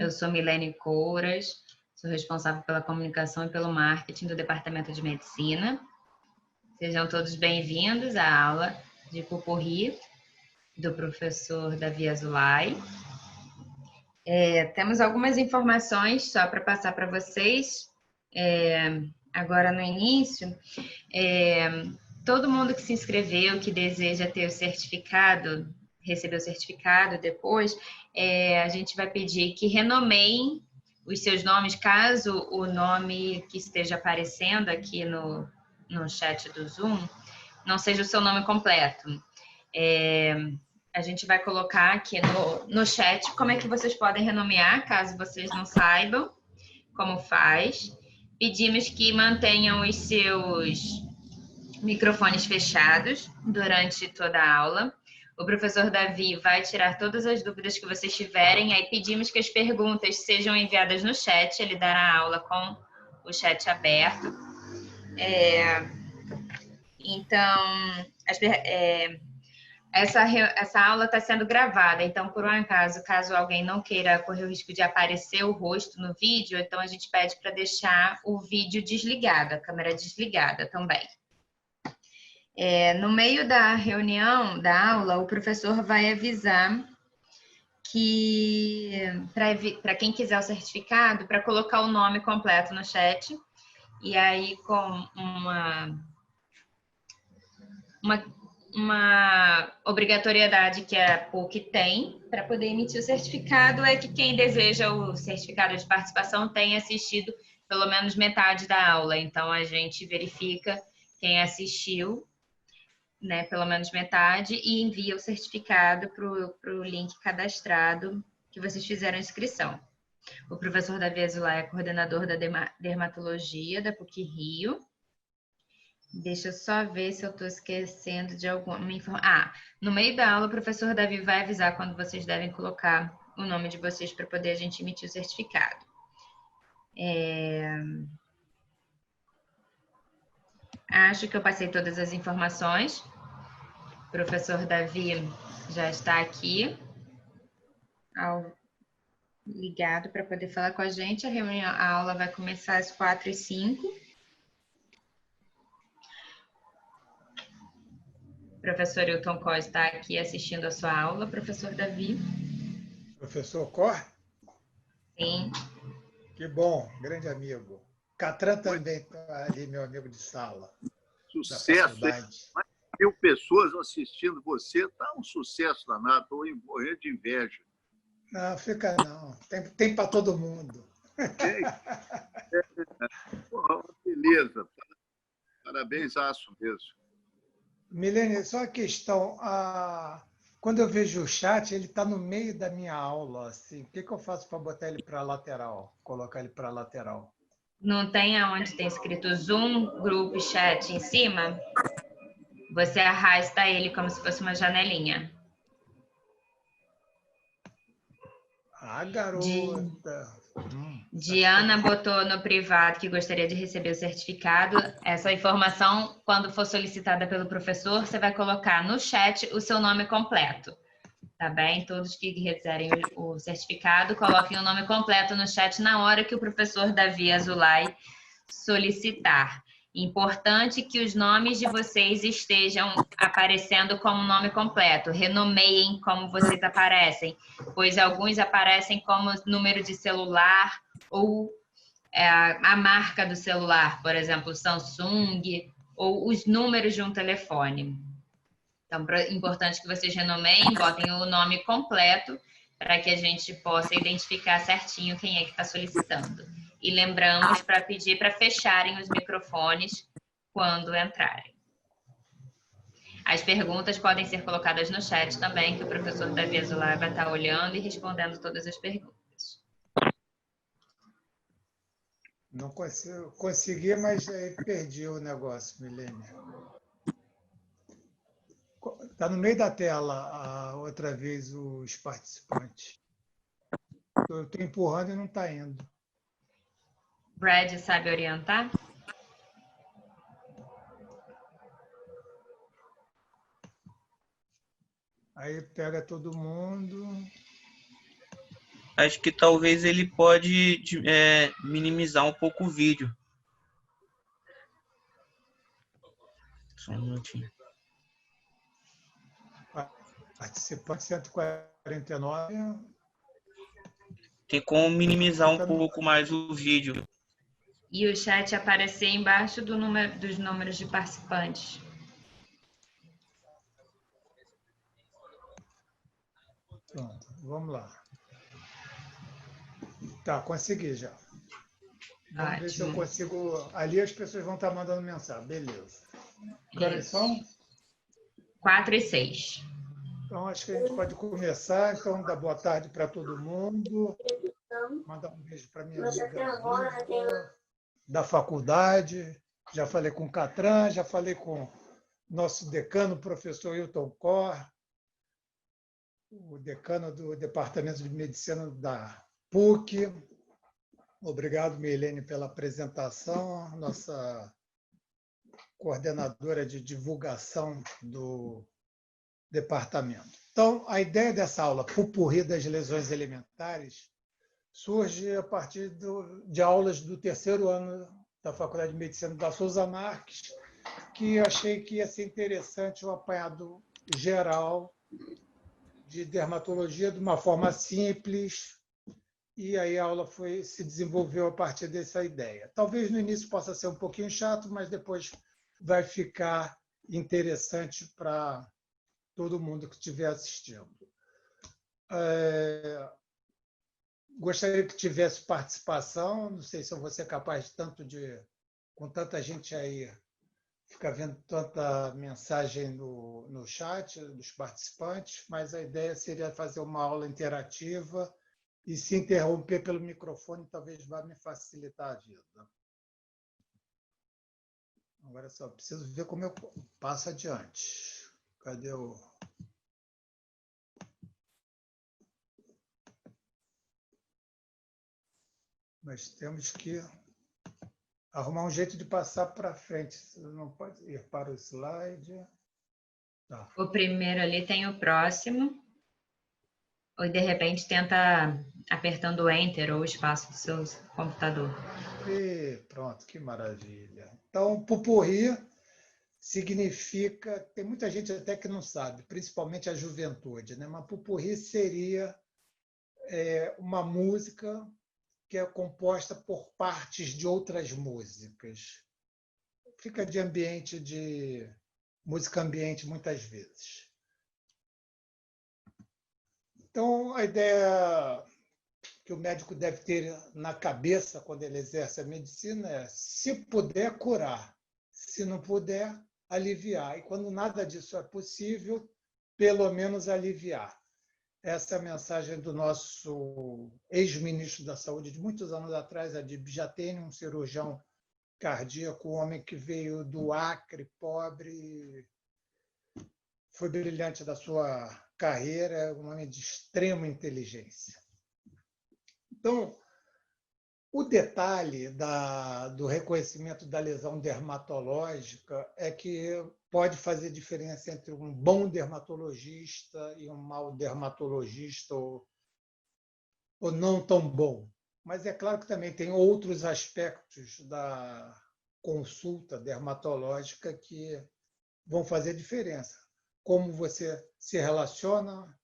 Eu sou Milene Couras, sou responsável pela comunicação e pelo marketing do Departamento de Medicina. Sejam todos bem-vindos à aula de Pupurri do professor Davi Azoulay. Temos algumas informações só para passar para vocês. Agora no início, todo mundo que se inscreveu, que deseja ter o certificado, receber o certificado depois, a gente vai pedir que renomeiem os seus nomes, caso o nome que esteja aparecendo aqui no chat do Zoom não seja o seu nome completo. A gente vai colocar aqui no chat como é que vocês podem renomear, caso vocês não saibam como faz. Pedimos que mantenham os seus microfones fechados durante toda a aula. O professor Davi vai tirar todas as dúvidas que vocês tiverem, aí pedimos que as perguntas sejam enviadas no chat, ele dará a aula com o chat aberto. Então, essa aula está sendo gravada, então, por um acaso, caso alguém não queira correr o risco de aparecer o rosto no vídeo, então a gente pede para deixar o vídeo desligado, a câmera desligada também. No meio da reunião, da aula, o professor vai avisar que, para quem quiser o certificado, para colocar o nome completo no chat, e aí com uma obrigatoriedade que a PUC tem para poder emitir o certificado é que quem deseja o certificado de participação tenha assistido pelo menos metade da aula. Então, a gente verifica quem assistiu, né, pelo menos metade, e envia o certificado para o link cadastrado que vocês fizeram a inscrição. O professor Davi Azoulay é coordenador da dermatologia da PUC Rio. Deixa eu só ver se eu estou esquecendo de alguma informação. No meio da aula, o professor Davi vai avisar quando vocês devem colocar o nome de vocês para poder a gente emitir o certificado. Acho que eu passei todas as informações. O professor Davi já está aqui, ligado para poder falar com a gente. A aula vai começar às 4h05. O professor Hilton Cor está aqui assistindo a sua aula, professor Davi. Professor Cor? Sim. Que bom, grande amigo. Catran também está ali, meu amigo de sala. Sucesso. Mais de 1000 pessoas assistindo você, está um sucesso danado, estou morrendo de inveja. Não, fica não. Tem para todo mundo. Beleza. Parabéns, aço mesmo. Milene, só uma questão. Quando eu vejo o chat, ele está no meio da minha aula. Assim, o que eu faço para botar ele para a lateral? Colocar ele para a lateral? Não tem aonde tem escrito Zoom, grupo e chat em cima? Você arrasta ele como se fosse uma janelinha. Garota! Diana botou no privado que gostaria de receber o certificado. Essa informação, quando for solicitada pelo professor, você vai colocar no chat o seu nome completo. Tá bem? Todos que quiserem o certificado, coloquem o nome completo no chat na hora que o professor Davi Azoulay solicitar. Importante que os nomes de vocês estejam aparecendo como nome completo. Renomeiem como vocês aparecem, pois alguns aparecem como número de celular ou a marca do celular, por exemplo, Samsung, ou os números de um telefone. Então, é importante que vocês renomeiem, botem o nome completo para que a gente possa identificar certinho quem é que está solicitando. E lembramos para pedir para fecharem os microfones quando entrarem. As perguntas podem ser colocadas no chat também, que o professor Davi Azoulay vai estar olhando e respondendo todas as perguntas. Não consegui, mas perdi o negócio, Milene. Está no meio da tela, outra vez, os participantes. Eu estou empurrando e não está indo. Brad sabe orientar? Aí pega todo mundo. acho que talvez ele pode minimizar um pouco o vídeo. Só um minutinho. Participante 149. Tem como minimizar um pouco mais o vídeo. E o chat aparecer embaixo dos números de participantes. Pronto, vamos lá. Tá, consegui já. Vamos ver se eu consigo. Ali as pessoas vão estar mandando mensagem. Beleza. Que horas são? 4 e 6. Então, acho que a gente pode começar. Então, dá boa tarde para todo mundo. Mandar um beijo para minha amiga Viva, da faculdade. Já falei com o Catran, já falei com nosso decano, o professor Hilton Cor, o decano do Departamento de Medicina da PUC. Obrigado, Milene, pela apresentação, nossa coordenadora de divulgação do departamento. Então, a ideia dessa aula, Pupurri das lesões elementares, surge a partir de aulas do terceiro ano da Faculdade de Medicina da Souza Marques, que achei que ia ser interessante um apanhado geral de dermatologia de uma forma simples, e aí a aula se desenvolveu a partir dessa ideia. Talvez no início possa ser um pouquinho chato, mas depois vai ficar interessante para todo mundo que estiver assistindo. Gostaria que tivesse participação, não sei se eu vou ser capaz com tanta gente aí, ficar vendo tanta mensagem no chat dos participantes, mas a ideia seria fazer uma aula interativa e se interromper pelo microfone talvez vá me facilitar a vida. Agora só preciso ver como eu passo adiante. Cadê o... Mas temos que arrumar um jeito de passar para frente. Você não pode ir para o slide. Tá. O primeiro ali tem o próximo. Ou de repente tenta apertando o Enter ou o espaço do seu computador. E pronto, que maravilha. Então, pupurri significa... Tem muita gente até que não sabe, principalmente a juventude, né? Mas pupurri seria uma música que é composta por partes de outras músicas. Fica de música ambiente muitas vezes. Então, a ideia que o médico deve ter na cabeça quando ele exerce a medicina é, se puder, curar. Se não puder, aliviar. E quando nada disso é possível, pelo menos aliviar. Essa é a mensagem do nosso ex-ministro da Saúde de muitos anos atrás, Adib Jatene, um cirurgião cardíaco, um homem que veio do Acre, pobre, foi brilhante da sua carreira, um homem de extrema inteligência. Então, o detalhe do reconhecimento da lesão dermatológica é que pode fazer diferença entre um bom dermatologista e um mau dermatologista ou não tão bom. Mas é claro que também tem outros aspectos da consulta dermatológica que vão fazer diferença. Como você se relaciona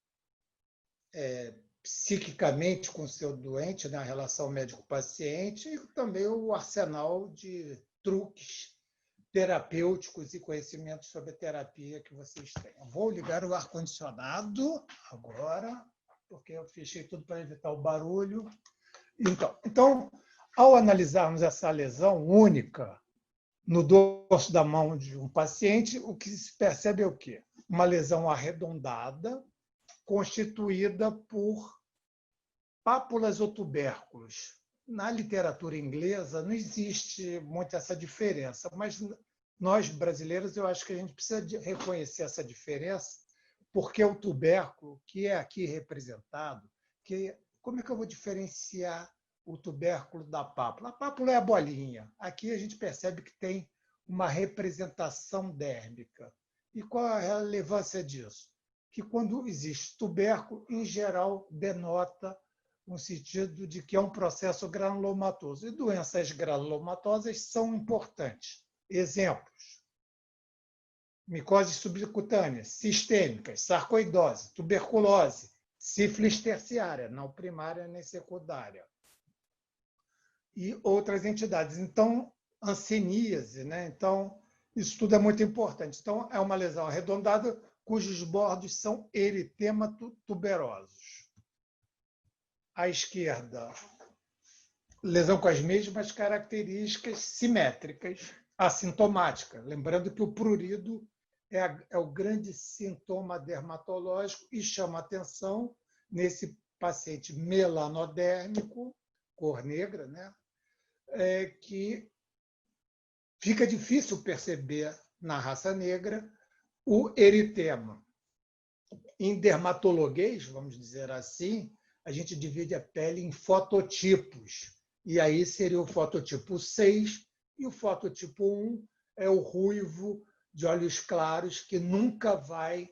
psiquicamente com o seu doente, na relação médico-paciente, e também o arsenal de truques terapêuticos e conhecimentos sobre a terapia que vocês têm. Vou ligar o ar-condicionado agora, porque eu fechei tudo para evitar o barulho. Então, ao analisarmos essa lesão única no dorso da mão de um paciente, o que se percebe é o quê? Uma lesão arredondada, constituída por pápulas ou tubérculos. Na literatura inglesa não existe muito essa diferença, mas nós, brasileiros, eu acho que a gente precisa reconhecer essa diferença, porque o tubérculo, que é aqui representado, como é que eu vou diferenciar o tubérculo da pápula? A pápula é a bolinha. Aqui a gente percebe que tem uma representação dérmica. E qual a relevância disso? Que quando existe tubérculo, em geral, denota no sentido de que é um processo granulomatoso. E doenças granulomatosas são importantes. Exemplos: micoses subcutâneas, sistêmicas, sarcoidose, tuberculose, sífilis terciária, não primária nem secundária, e outras entidades. Então, hanseníase, né? Então, isso tudo é muito importante. Então, é uma lesão arredondada cujos bordos são eritema-tuberosos. À esquerda, lesão com as mesmas características simétricas, assintomática. Lembrando que o prurido é o grande sintoma dermatológico e chama atenção nesse paciente melanodérmico, cor negra, né? Que fica difícil perceber na raça negra o eritema. Em dermatologuês, vamos dizer assim, a gente divide a pele em fototipos. E aí seria o fototipo 6 e o fototipo 1 é o ruivo de olhos claros que nunca vai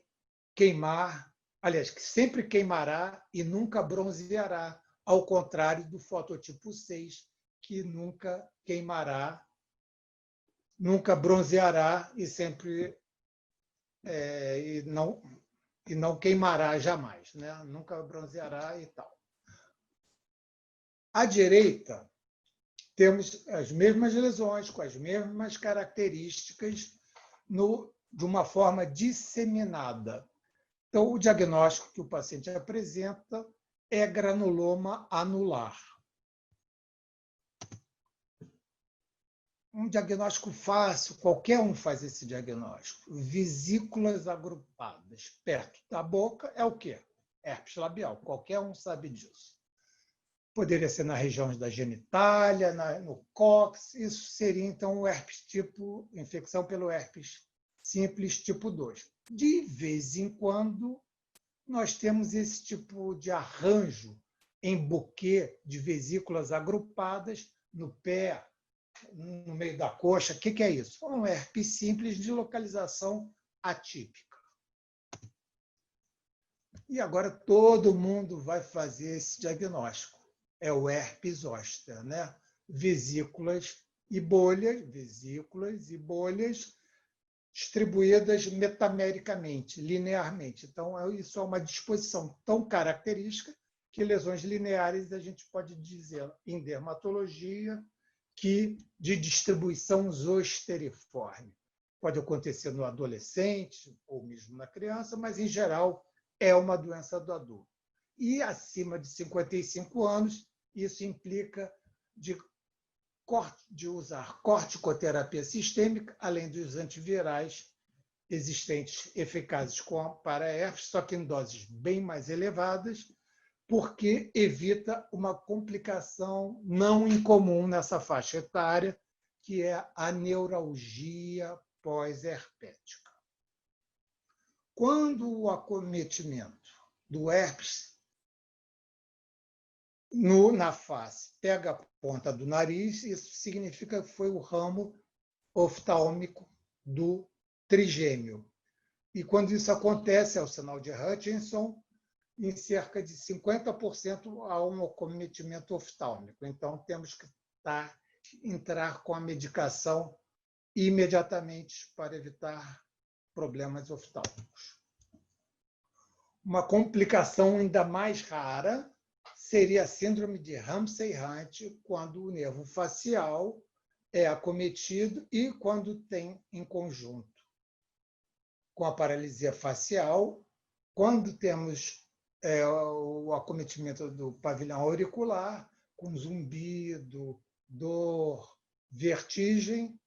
queimar, aliás, que sempre queimará e nunca bronzeará, ao contrário do fototipo 6, que nunca queimará, nunca bronzeará e sempre e não queimará jamais, né? Nunca bronzeará e tal. À direita, temos as mesmas lesões, com as mesmas características, de uma forma disseminada. Então, o diagnóstico que o paciente apresenta é granuloma anular. Um diagnóstico fácil, qualquer um faz esse diagnóstico. Vesículas agrupadas perto da boca é o quê? Herpes labial, qualquer um sabe disso. Poderia ser na região da genitália, no cóccix, isso seria então o herpes tipo, infecção pelo herpes simples tipo 2. De vez em quando, nós temos esse tipo de arranjo em buquê de vesículas agrupadas no pé, no meio da coxa. O que é isso? É um herpes simples de localização atípica. E agora todo mundo vai fazer esse diagnóstico. É o herpes zoster, né? Vesículas e bolhas distribuídas metamericamente, linearmente. Então, isso é uma disposição tão característica que lesões lineares a gente pode dizer em dermatologia que de distribuição zosteriforme. Pode acontecer no adolescente ou mesmo na criança, mas, em geral, é uma doença do adulto. E, acima de 55 anos, isso implica de usar corticoterapia sistêmica, além dos antivirais existentes eficazes para herpes, só que em doses bem mais elevadas, porque evita uma complicação não incomum nessa faixa etária, que é a neuralgia pós-herpética. Quando o acometimento do herpes na face pega a ponta do nariz, isso significa que foi o ramo oftálmico do trigêmeo. E quando isso acontece, é o sinal de Hutchinson, em cerca de 50% há um acometimento oftálmico. Então, temos que entrar com a medicação imediatamente para evitar problemas oftálmicos. Uma complicação ainda mais rara seria a síndrome de Ramsay-Hunt, quando o nervo facial é acometido e quando tem em conjunto com a paralisia facial, quando temos o acometimento do pavilhão auricular, com zumbido, dor, vertigem,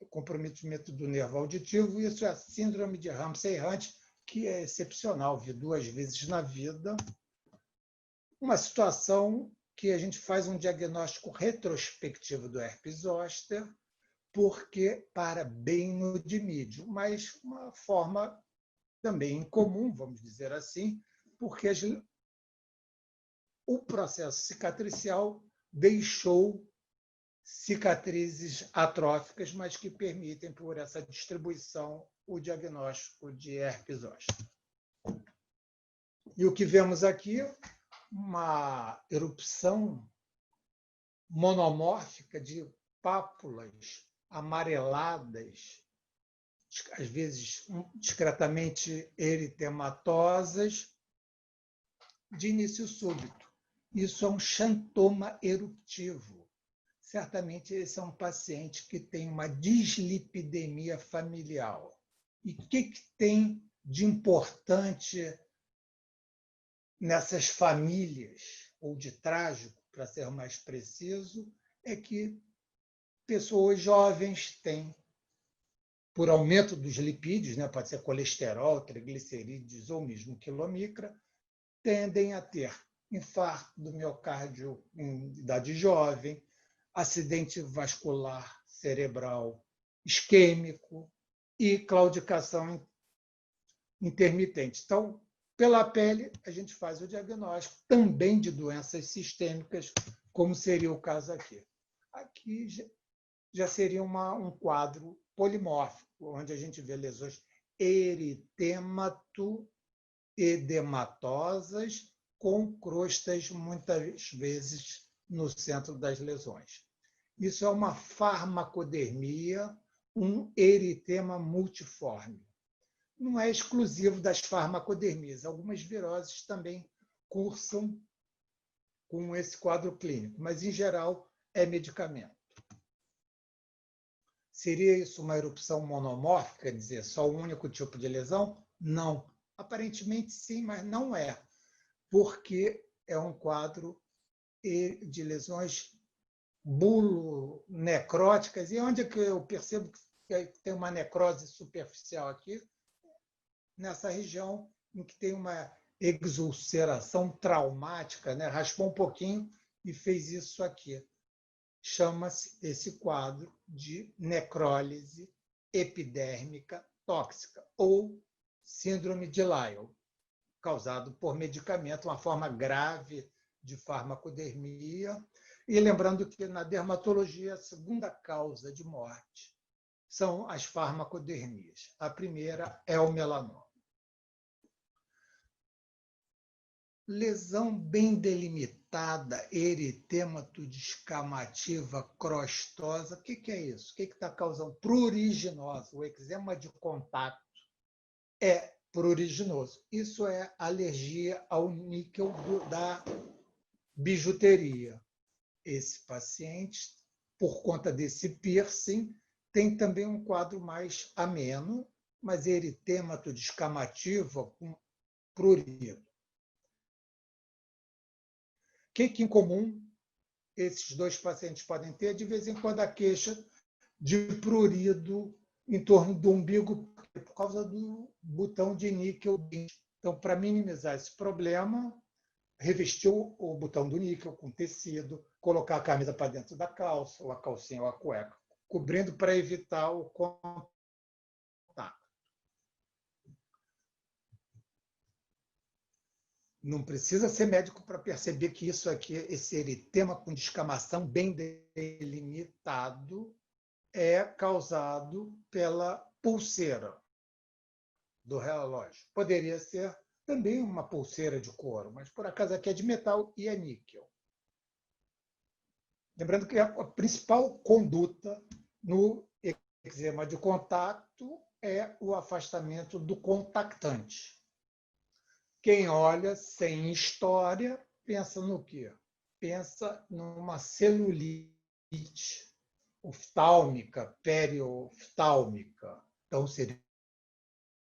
comprometimento do nervo auditivo. Isso é a síndrome de Ramsay-Hunt, que é excepcional, vi 2 vezes na vida. Uma situação que a gente faz um diagnóstico retrospectivo do herpes zoster, porque para bem no dimídio, mas uma forma também incomum, vamos dizer assim, porque o processo cicatricial deixou cicatrizes atróficas, mas que permitem, por essa distribuição, o diagnóstico de herpes zoster. E o que vemos aqui uma erupção monomórfica de pápulas amareladas, às vezes discretamente eritematosas, de início súbito. Isso é um xantoma eruptivo. Certamente esse é um paciente que tem uma dislipidemia familiar. E o que tem de importante nessas famílias, ou de trágico, para ser mais preciso, é que pessoas jovens têm, por aumento dos lipídios, né, pode ser colesterol, triglicerídeos ou mesmo quilomicra, tendem a ter infarto do miocárdio em idade jovem, acidente vascular cerebral isquêmico e claudicação intermitente. Então, pela pele, a gente faz o diagnóstico também de doenças sistêmicas, como seria o caso aqui. Aqui já seria um quadro polimórfico, onde a gente vê lesões eritemato-edematosas com crostas, muitas vezes, no centro das lesões. Isso é uma farmacodermia, um eritema multiforme. Não é exclusivo das farmacodermias. Algumas viroses também cursam com esse quadro clínico, mas, em geral, é medicamento. Seria isso uma erupção monomórfica, quer dizer, só um único tipo de lesão? Não. Aparentemente, sim, mas não é, porque é um quadro de lesões bulonecróticas. E onde é que eu percebo que tem uma necrose superficial aqui? Nessa região em que tem uma exulceração traumática, né? Raspou um pouquinho e fez isso aqui. Chama-se esse quadro de necrólise epidérmica tóxica ou síndrome de Lyell, causado por medicamento, uma forma grave de farmacodermia. E lembrando que na dermatologia a segunda causa de morte são as farmacodermias. A primeira é o melanoma. Lesão bem delimitada, eritemato-descamativa, crostosa. O que é isso? O que está causando? Pruriginosa. O eczema de contato é pruriginoso. Isso é alergia ao níquel da bijuteria. Esse paciente, por conta desse piercing, tem também um quadro mais ameno, mas eritemato-descamativa com prurido. O que em comum esses dois pacientes podem ter? De vez em quando a queixa de prurido em torno do umbigo por causa do botão de níquel. Então, para minimizar esse problema, revestir o botão do níquel com tecido, colocar a camisa para dentro da calça, ou a calcinha ou a cueca, cobrindo para evitar o contato. Não precisa ser médico para perceber que isso aqui, esse eritema com descamação bem delimitado, é causado pela pulseira do relógio. Poderia ser também uma pulseira de couro, mas por acaso aqui é de metal e é níquel. Lembrando que a principal conduta no eczema de contato é o afastamento do contactante. Quem olha sem história pensa no quê? Pensa numa celulite oftálmica, perioftálmica. Então, seria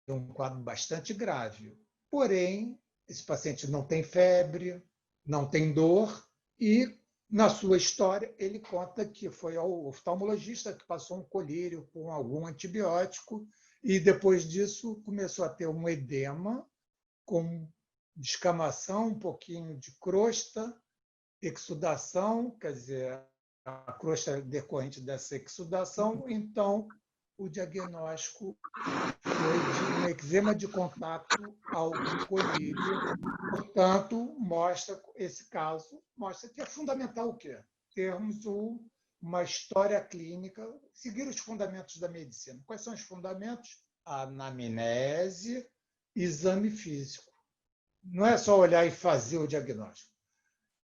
um quadro bastante grave. Porém, esse paciente não tem febre, não tem dor e, na sua história, ele conta que foi ao oftalmologista que passou um colírio com algum antibiótico e, depois disso, começou a ter um edema com descamação, um pouquinho de crosta, exudação, quer dizer, a crosta decorrente dessa exudação. Então, o diagnóstico foi de um eczema de contato ao colírio. Portanto, esse caso mostra que é fundamental o quê? Termos uma história clínica, seguir os fundamentos da medicina. Quais são os fundamentos? Anamnese, exame físico. Não é só olhar e fazer o diagnóstico.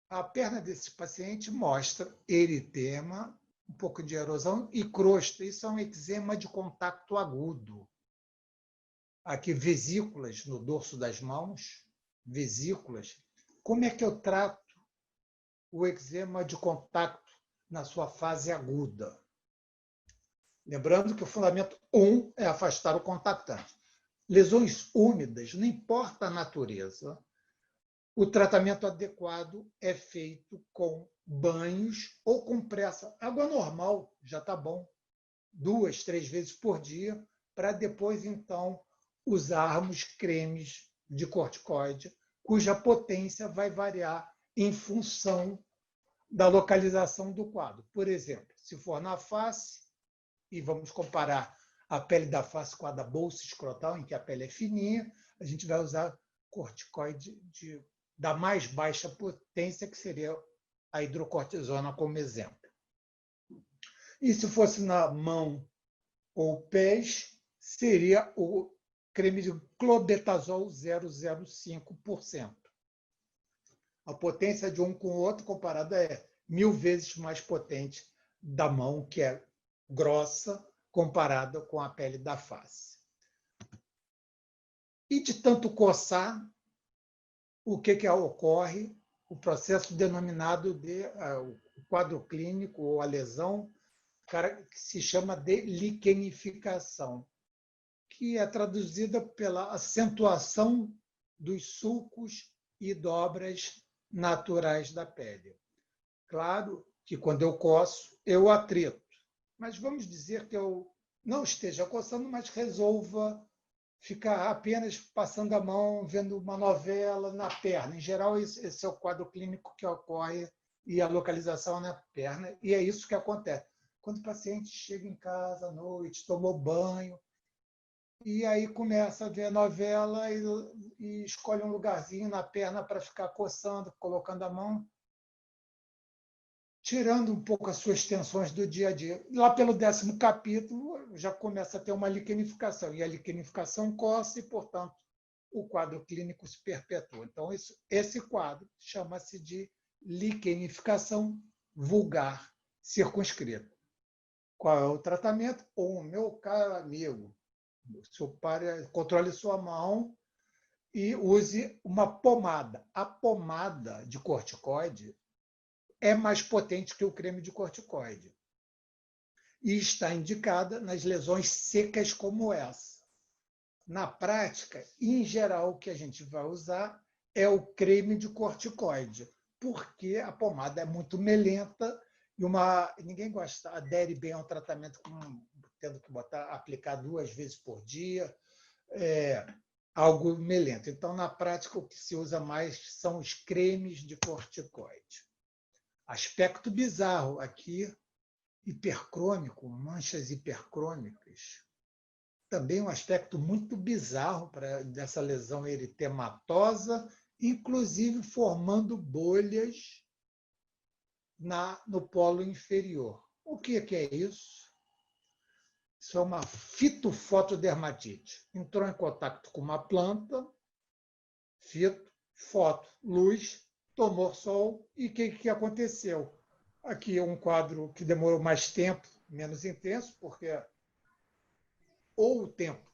A perna desse paciente mostra eritema, um pouco de erosão e crosta. Isso é um eczema de contato agudo. Aqui, vesículas no dorso das mãos, vesículas. Como é que eu trato o eczema de contato na sua fase aguda? Lembrando que o fundamento 1 é afastar o contactante. Lesões úmidas, não importa a natureza, o tratamento adequado é feito com banhos ou compressa. Água normal já está bom, 2, 3 vezes por dia, para depois, então, usarmos cremes de corticoide, cuja potência vai variar em função da localização do quadro. Por exemplo, se for na face, e vamos comparar a pele da face com a da bolsa escrotal, em que a pele é fininha, a gente vai usar corticoide da mais baixa potência, que seria a hidrocortisona como exemplo. E se fosse na mão ou pés, seria o creme de clobetasol 0,05%. A potência de um com o outro comparada é 1000 vezes mais potente da mão, que é grossa, comparada com a pele da face. E de tanto coçar, o que ocorre? O processo denominado de o quadro clínico ou a lesão, que se chama de liquenificação, que é traduzida pela acentuação dos sulcos e dobras naturais da pele. Claro que quando eu coço, eu atrito, mas vamos dizer que eu não esteja coçando, mas resolva ficar apenas passando a mão, vendo uma novela na perna. Em geral, esse é o quadro clínico que ocorre e a localização na perna, e é isso que acontece. Quando o paciente chega em casa à noite, tomou banho, e aí começa a ver a novela e escolhe um lugarzinho na perna para ficar coçando, colocando a mão, tirando um pouco as suas tensões do dia a dia. Lá pelo 10º capítulo, já começa a ter uma liquenificação, e a liquenificação coça e, portanto, o quadro clínico se perpetua. Então, esse quadro chama-se de liquenificação vulgar circunscrita. Qual é o tratamento? O meu caro amigo, controle sua mão e use uma pomada. A pomada de corticoide é mais potente que o creme de corticoide e está indicada nas lesões secas como essa. Na prática, em geral, o que a gente vai usar é o creme de corticoide, porque a pomada é muito melenta e ninguém adere bem ao tratamento tendo que aplicar 2 vezes por dia, algo melento. Então, na prática, o que se usa mais são os cremes de corticoide. Aspecto bizarro aqui, hipercrômico, manchas hipercrômicas. Também um aspecto muito bizarro dessa lesão eritematosa, inclusive formando bolhas no polo inferior. O que é isso? Isso é uma fitofotodermatite. Entrou em contato com uma planta, foto, luz, tomou sol, e o que aconteceu? Aqui é um quadro que demorou mais tempo, menos intenso, porque ou o tempo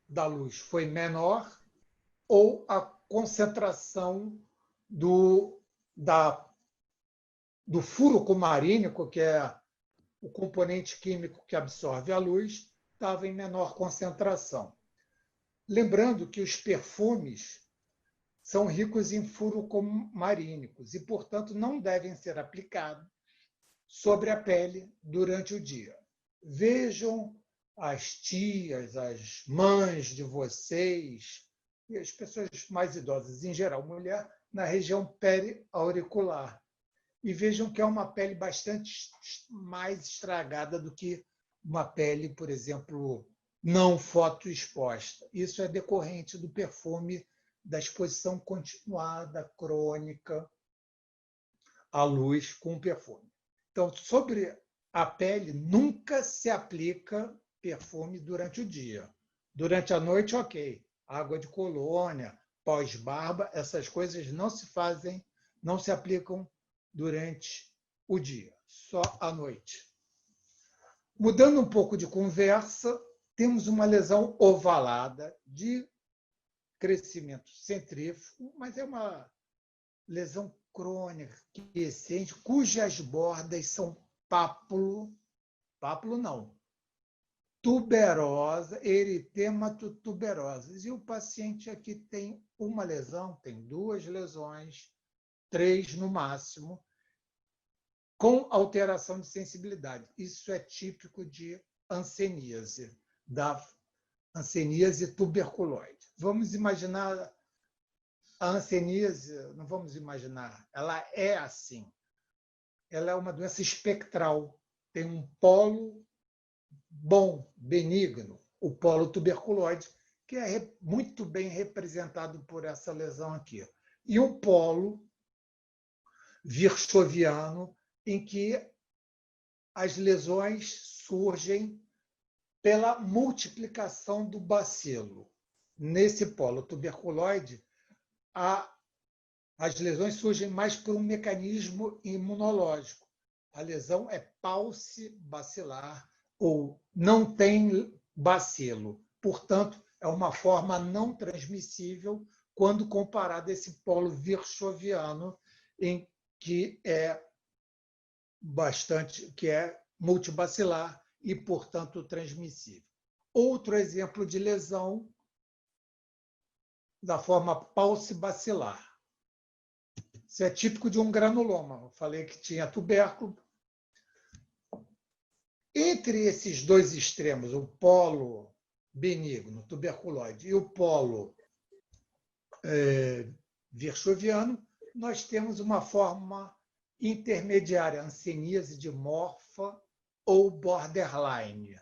da luz foi menor, ou a concentração do furocomarínico, que é o componente químico que absorve a luz, estava em menor concentração. Lembrando que os perfumes são ricos em furocomarínicos e, portanto, não devem ser aplicados sobre a pele durante o dia. Vejam as tias, as mães de vocês e as pessoas mais idosas, em geral, mulher, na região periauricular. E vejam que é uma pele bastante mais estragada do que uma pele, por exemplo, não fotoexposta. Isso é decorrente do perfume, da exposição continuada, crônica, à luz com perfume. Então, sobre a pele, nunca se aplica perfume durante o dia. Durante a noite, ok. Água de colônia, pós-barba, essas coisas não se fazem não se aplicam durante o dia, só à noite. Mudando um pouco de conversa, temos uma lesão ovalada de crescimento centrífugo, mas é uma lesão crônica, quiescente, cujas bordas são tuberosa, eritemato tuberosas. E o paciente aqui tem uma lesão, tem 2 lesões, 3 no máximo, com alteração de sensibilidade. Isso é típico de hanseníase, da hanseníase tuberculoide. Vamos imaginar a hanseníase, não vamos imaginar, ela é assim. Ela é uma doença espectral, tem um polo bom, benigno, o polo tuberculoide, que é muito bem representado por essa lesão aqui, e um polo virchoviano, em que as lesões surgem pela multiplicação do bacilo. Nesse polo tuberculoide, as lesões surgem mais por um mecanismo imunológico. A lesão é paucibacilar ou não tem bacilo. Portanto, é uma forma não transmissível quando comparado a esse polo virchoviano, em que é multibacilar e, portanto, transmissível. Outro exemplo de lesão da forma paucibacilar. Isso é típico de um granuloma. Eu falei que tinha tubérculo. Entre esses 2 extremos, o polo benigno, tuberculoide, e o polo virchoviano, nós temos uma forma intermediária, hanseníase dimorfa ou borderline,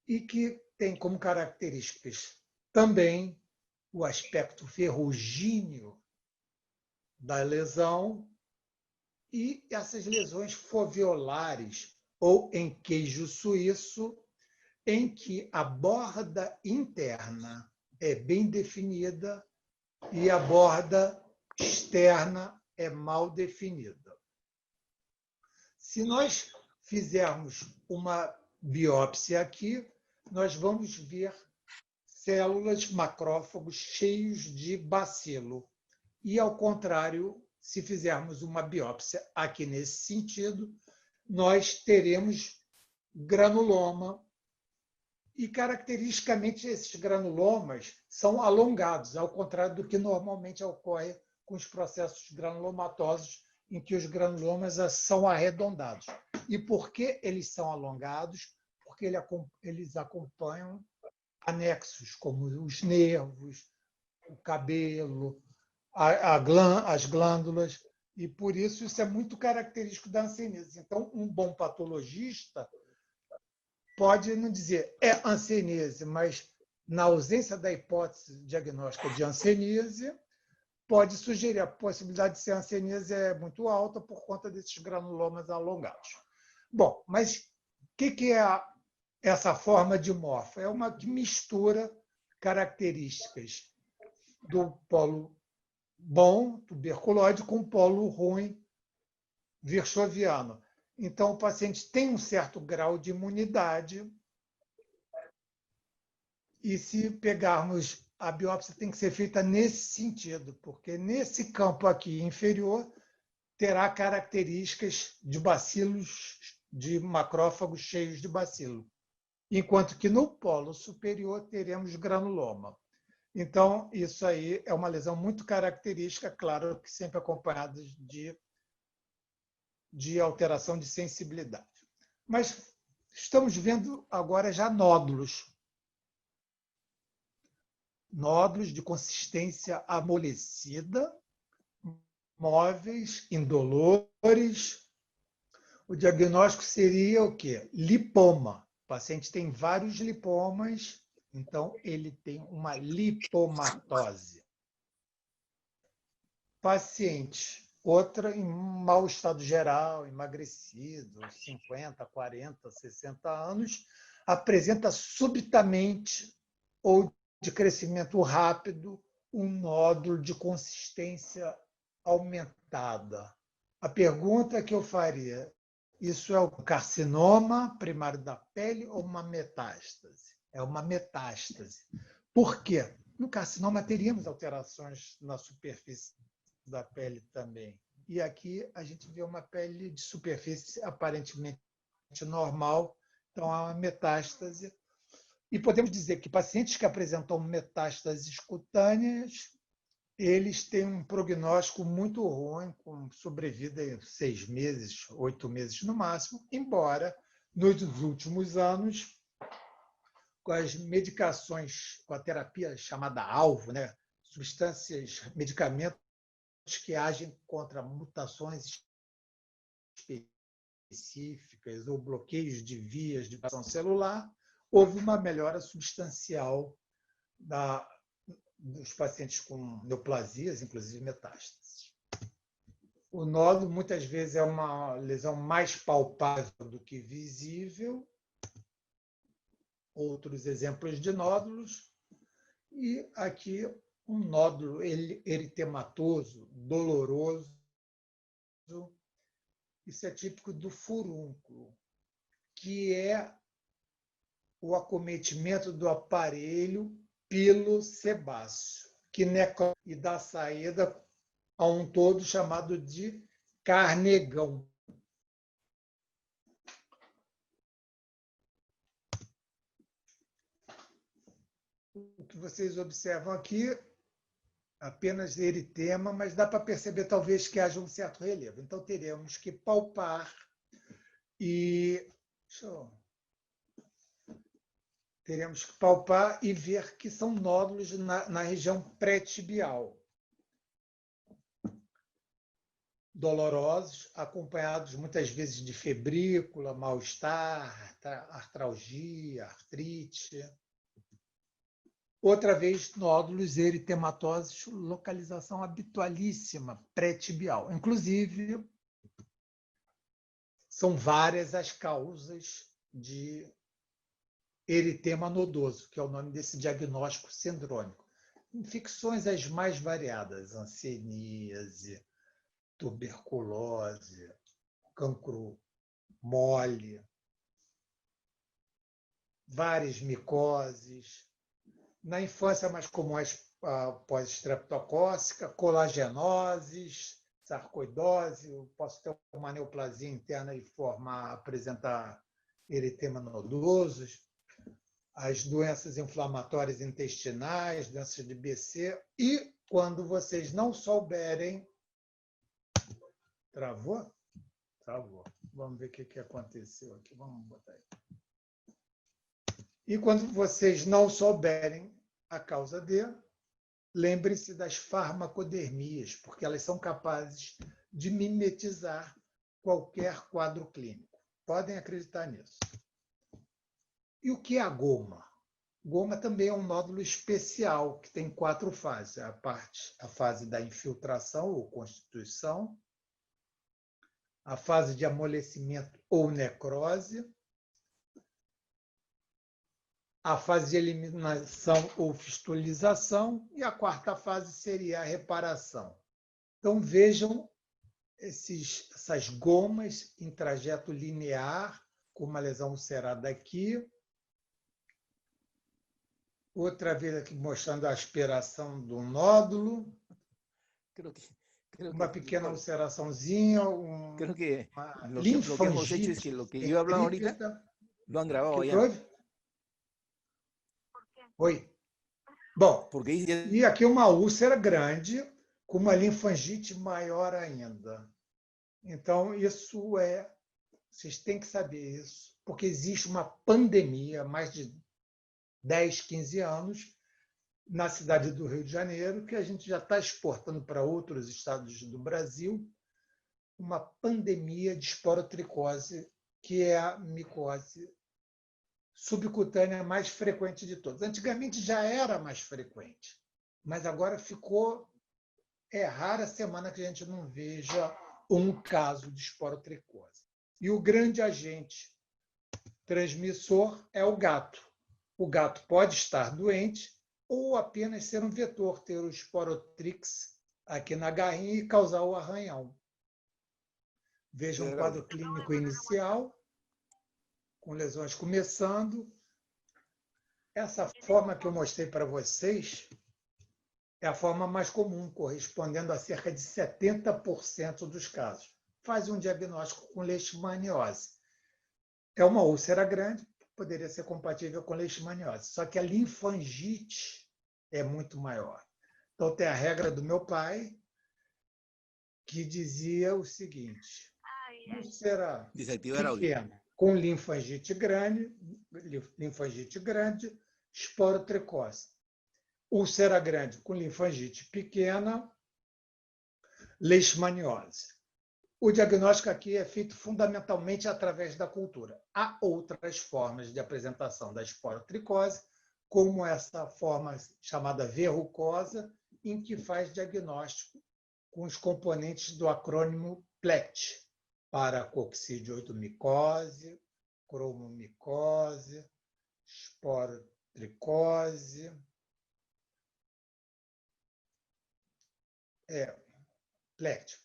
e que tem como características também o aspecto ferrugíneo da lesão e essas lesões foveolares ou em queijo suíço, em que a borda interna é bem definida e a borda externa é mal definida. Se nós fizermos uma biópsia aqui, nós vamos ver células, macrófagos cheios de bacilo. E, ao contrário, se fizermos uma biópsia aqui nesse sentido, nós teremos granuloma. E, caracteristicamente, esses granulomas são alongados, ao contrário do que normalmente ocorre com os processos granulomatosos, em que os granulomas são arredondados. E por que eles são alongados? Porque eles acompanham anexos, como os nervos, o cabelo, as glândulas, e por isso é muito característico da hanseníase. Então, um bom patologista pode não dizer é hanseníase, mas na ausência da hipótese diagnóstica de hanseníase, pode sugerir a possibilidade de ser hanseníase é muito alta por conta desses granulomas alongados. Bom, mas o que é essa forma dimorfa? É uma que mistura características do polo bom, tuberculoide, com o polo ruim, virchoviano. Então, o paciente tem um certo grau de imunidade e, se pegarmos a biópsia, tem que ser feita nesse sentido, porque nesse campo aqui inferior terá características de bacilos, de macrófagos cheios de bacilo, enquanto que no polo superior teremos granuloma. Então, isso aí é uma lesão muito característica, claro que sempre acompanhada de alteração de sensibilidade. Mas estamos vendo agora já nódulos. Nódulos de consistência amolecida, móveis, indolores. O diagnóstico seria o quê? Lipoma. O paciente tem vários lipomas, então ele tem uma lipomatose. Paciente, outra em mau estado geral, emagrecido, 50, 40, 60 anos, apresenta subitamente ou de crescimento rápido um nódulo de consistência aumentada tratada. A pergunta que eu faria, isso é um carcinoma primário da pele ou uma metástase? É uma metástase. Por quê? No carcinoma teríamos alterações na superfície da pele também. E aqui a gente vê uma pele de superfície aparentemente normal, então há uma metástase. E podemos dizer que pacientes que apresentam metástases cutâneas, eles têm um prognóstico muito ruim, com sobrevida em 6 meses, 8 meses no máximo, embora nos últimos anos, com as medicações, com a terapia chamada alvo, né? Substâncias, medicamentos que agem contra mutações específicas ou bloqueios de vias de ação celular, houve uma melhora substancial dos pacientes com neoplasias, inclusive metástases. O nódulo, muitas vezes, é uma lesão mais palpável do que visível. Outros exemplos de nódulos. E aqui um nódulo eritematoso, doloroso. Isso é típico do furúnculo, que é o acometimento do aparelho pilosebáceo, que necrose e dá saída a um todo chamado de carnegão. O que vocês observam aqui, apenas eritema, mas dá para perceber talvez que haja um certo relevo. Então, teremos que palpar e teremos que palpar e ver que são nódulos na região pré-tibial. Dolorosos, acompanhados muitas vezes de febrícula, mal-estar, artralgia, artrite. Outra vez, nódulos eritematosos, localização habitualíssima, pré-tibial. Inclusive, são várias as causas de eritema nodoso, que é o nome desse diagnóstico sindrômico. Infecções as mais variadas, hanseníase, tuberculose, cancro mole, várias micoses. Na infância, mais comum a pós-estreptocócica, colagenoses, sarcoidose. Eu posso ter uma neoplasia interna e apresentar eritema nodosos. As doenças inflamatórias intestinais, doenças de BC. E, quando vocês não souberem... Travou? Travou. Vamos ver o que aconteceu aqui. Vamos botar aí. E quando vocês não souberem a causa dele, lembre-se das farmacodermias, porque elas são capazes de mimetizar qualquer quadro clínico. Podem acreditar nisso. E o que é a goma? Goma também é um nódulo especial, que tem 4 fases. A fase da infiltração ou constituição, a fase de amolecimento ou necrose, a fase de eliminação ou fistulização, e a 4ª fase seria a reparação. Então, vejam essas gomas em trajeto linear, com uma lesão ulcerada aqui. Outra vez aqui mostrando a aspiração do nódulo. Uma pequena ulceraçãozinha, uma linfangite. Lo que yo hablaba ahorita, lo han grabado ya. Oi. Bom, e aqui uma úlcera grande, com uma linfangite maior ainda. Então, isso vocês têm que saber isso, porque existe uma pandemia há mais de 10, 15 anos, na cidade do Rio de Janeiro, que a gente já está exportando para outros estados do Brasil, uma pandemia de esporotricose, que é a micose subcutânea mais frequente de todas. Antigamente já era mais frequente, mas agora é rara a semana que a gente não veja um caso de esporotricose. E o grande agente transmissor é o gato. O gato pode estar doente ou apenas ser um vetor, ter o Sporotrix aqui na garrinha e causar o arranhão. Veja um quadro clínico inicial, com lesões começando. Essa forma que eu mostrei para vocês é a forma mais comum, correspondendo a cerca de 70% dos casos. Faz um diagnóstico com leishmaniose. É uma úlcera grande, poderia ser compatível com leishmaniose, só que a linfangite é muito maior. Então, tem a regra do meu pai, que dizia o seguinte: úlcera pequena com linfangite grande, esporotricose. Úlcera grande com linfangite pequena, leishmaniose. O diagnóstico aqui é feito fundamentalmente através da cultura. Há outras formas de apresentação da esporotricose, como essa forma chamada verrucosa, em que faz diagnóstico com os componentes do acrônimo PLET, para coccidioidomicose, cromomicose, esporotricose, PLET,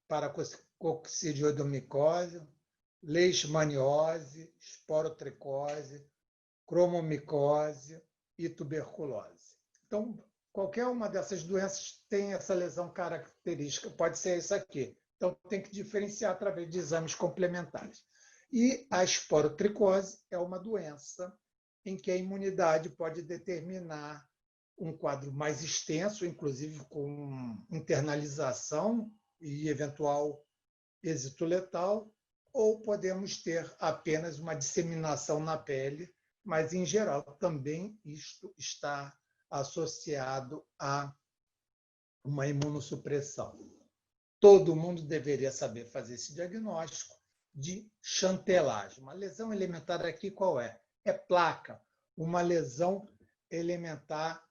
para coccidioidomicose, leishmaniose, esporotricose, cromomicose e tuberculose. Então, qualquer uma dessas doenças tem essa lesão característica, pode ser isso aqui. Então, tem que diferenciar através de exames complementares. E a esporotricose é uma doença em que a imunidade pode determinar um quadro mais extenso, inclusive com internalização e eventual êxito letal, ou podemos ter apenas uma disseminação na pele, mas, em geral, também isto está associado a uma imunossupressão. Todo mundo deveria saber fazer esse diagnóstico de chantelagem. Uma lesão elementar aqui qual é? É placa, uma lesão elementar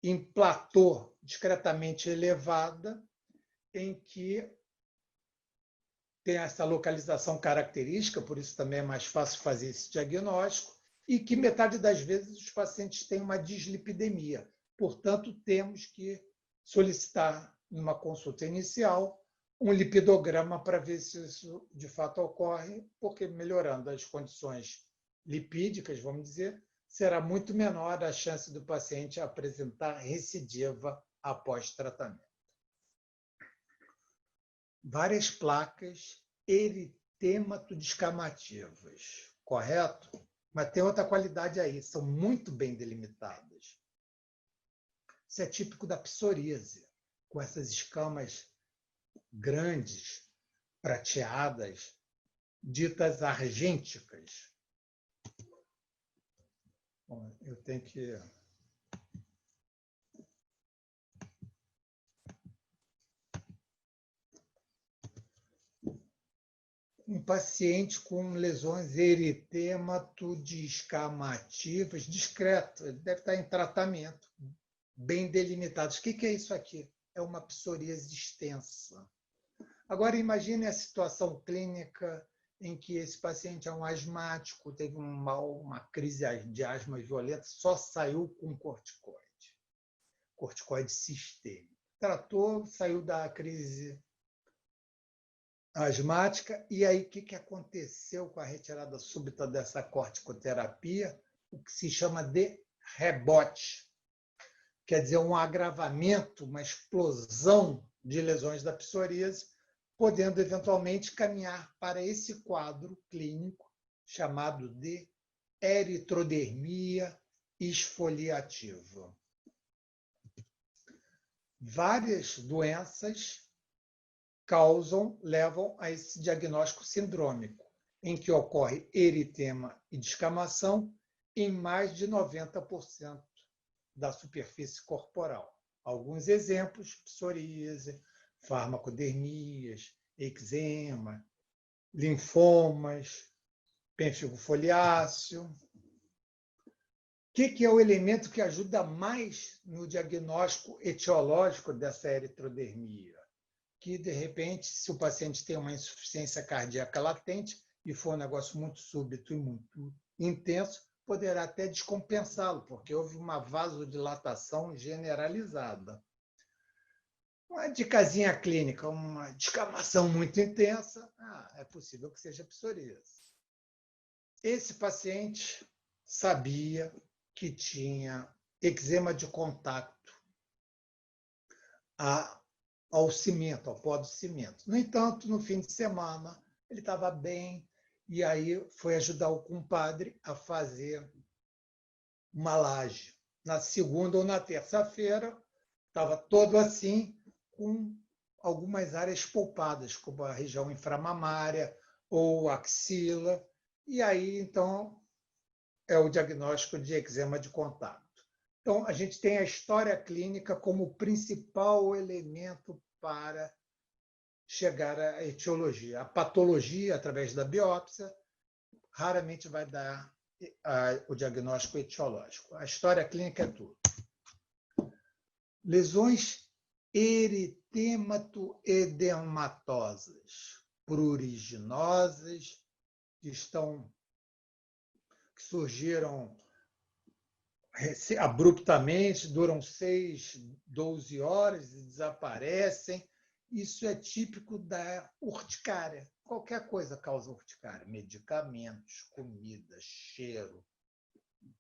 em platô discretamente elevada, em que tem essa localização característica, por isso também é mais fácil fazer esse diagnóstico, e que metade das vezes os pacientes têm uma dislipidemia. Portanto, temos que solicitar, numa consulta inicial, um lipidograma para ver se isso de fato ocorre, porque melhorando as condições lipídicas, vamos dizer, será muito menor a chance do paciente apresentar recidiva após tratamento. Várias placas eritêmato-descamativas, correto? Mas tem outra qualidade aí, são muito bem delimitadas. Isso é típico da psoríase, com essas escamas grandes, prateadas, ditas argênticas. Bom, eu tenho que... Um paciente com lesões eritêmato-descamativas, discreto, ele deve estar em tratamento, bem delimitados. O que é isso aqui? É uma psoríase extensa. Agora, imagine a situação clínica em que esse paciente é um asmático, teve uma crise de asma violenta, só saiu com corticoide sistêmico. Tratou, saiu da crise asmática, e aí o que aconteceu com a retirada súbita dessa corticoterapia? O que se chama de rebote. Quer dizer, um agravamento, uma explosão de lesões da psoríase, podendo eventualmente caminhar para esse quadro clínico chamado de eritrodermia esfoliativa. Várias doenças levam a esse diagnóstico sindrômico, em que ocorre eritema e descamação em mais de 90% da superfície corporal. Alguns exemplos: psoríase, farmacodermias, eczema, linfomas, pênfigo foliáceo. O que é o elemento que ajuda mais no diagnóstico etiológico dessa eritrodermia? Que, de repente, se o paciente tem uma insuficiência cardíaca latente e for um negócio muito súbito e muito intenso, poderá até descompensá-lo, porque houve uma vasodilatação generalizada. Uma dicasinha clínica, uma descamação muito intensa, é possível que seja psoríase. Esse paciente sabia que tinha eczema de contato ao cimento, ao pó do cimento. No entanto, no fim de semana, ele estava bem, e aí foi ajudar o compadre a fazer uma laje. Na segunda ou na terça-feira, estava todo assim, com algumas áreas polpadas, como a região inframamária ou axila, e aí, então, é o diagnóstico de eczema de contato. Então, a gente tem a história clínica como principal elemento para chegar à etiologia. A patologia, através da biópsia, raramente vai dar o diagnóstico etiológico. A história clínica é tudo. Lesões eritemato-edematosas, pruriginosas, que surgiram abruptamente, duram 6, 12 horas e desaparecem. Isso é típico da urticária. Qualquer coisa causa urticária. Medicamentos, comida, cheiro,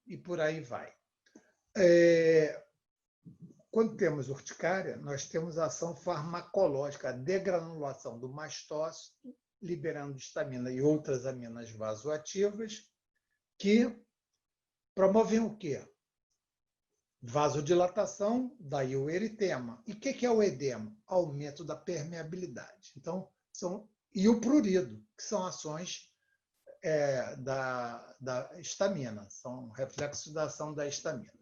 e por aí vai. Quando temos urticária, nós temos a ação farmacológica, a degranulação do mastócito, liberando histamina e outras aminas vasoativas, que promovem o quê? Vasodilatação, daí o eritema. E o que é o edema? Aumento da permeabilidade. Então, e o prurido, que são ações da histamina, são reflexos da ação da histamina.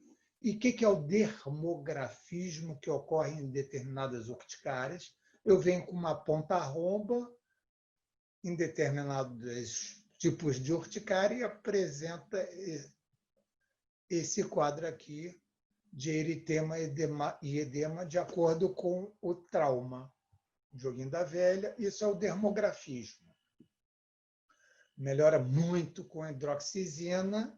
E o que é o dermografismo que ocorre em determinadas urticárias? Eu venho com uma ponta romba em determinados tipos de urticária e apresenta esse quadro aqui de eritema e edema de acordo com o trauma. Joguinho da velha, isso é o dermografismo. Melhora muito com a hidroxizina.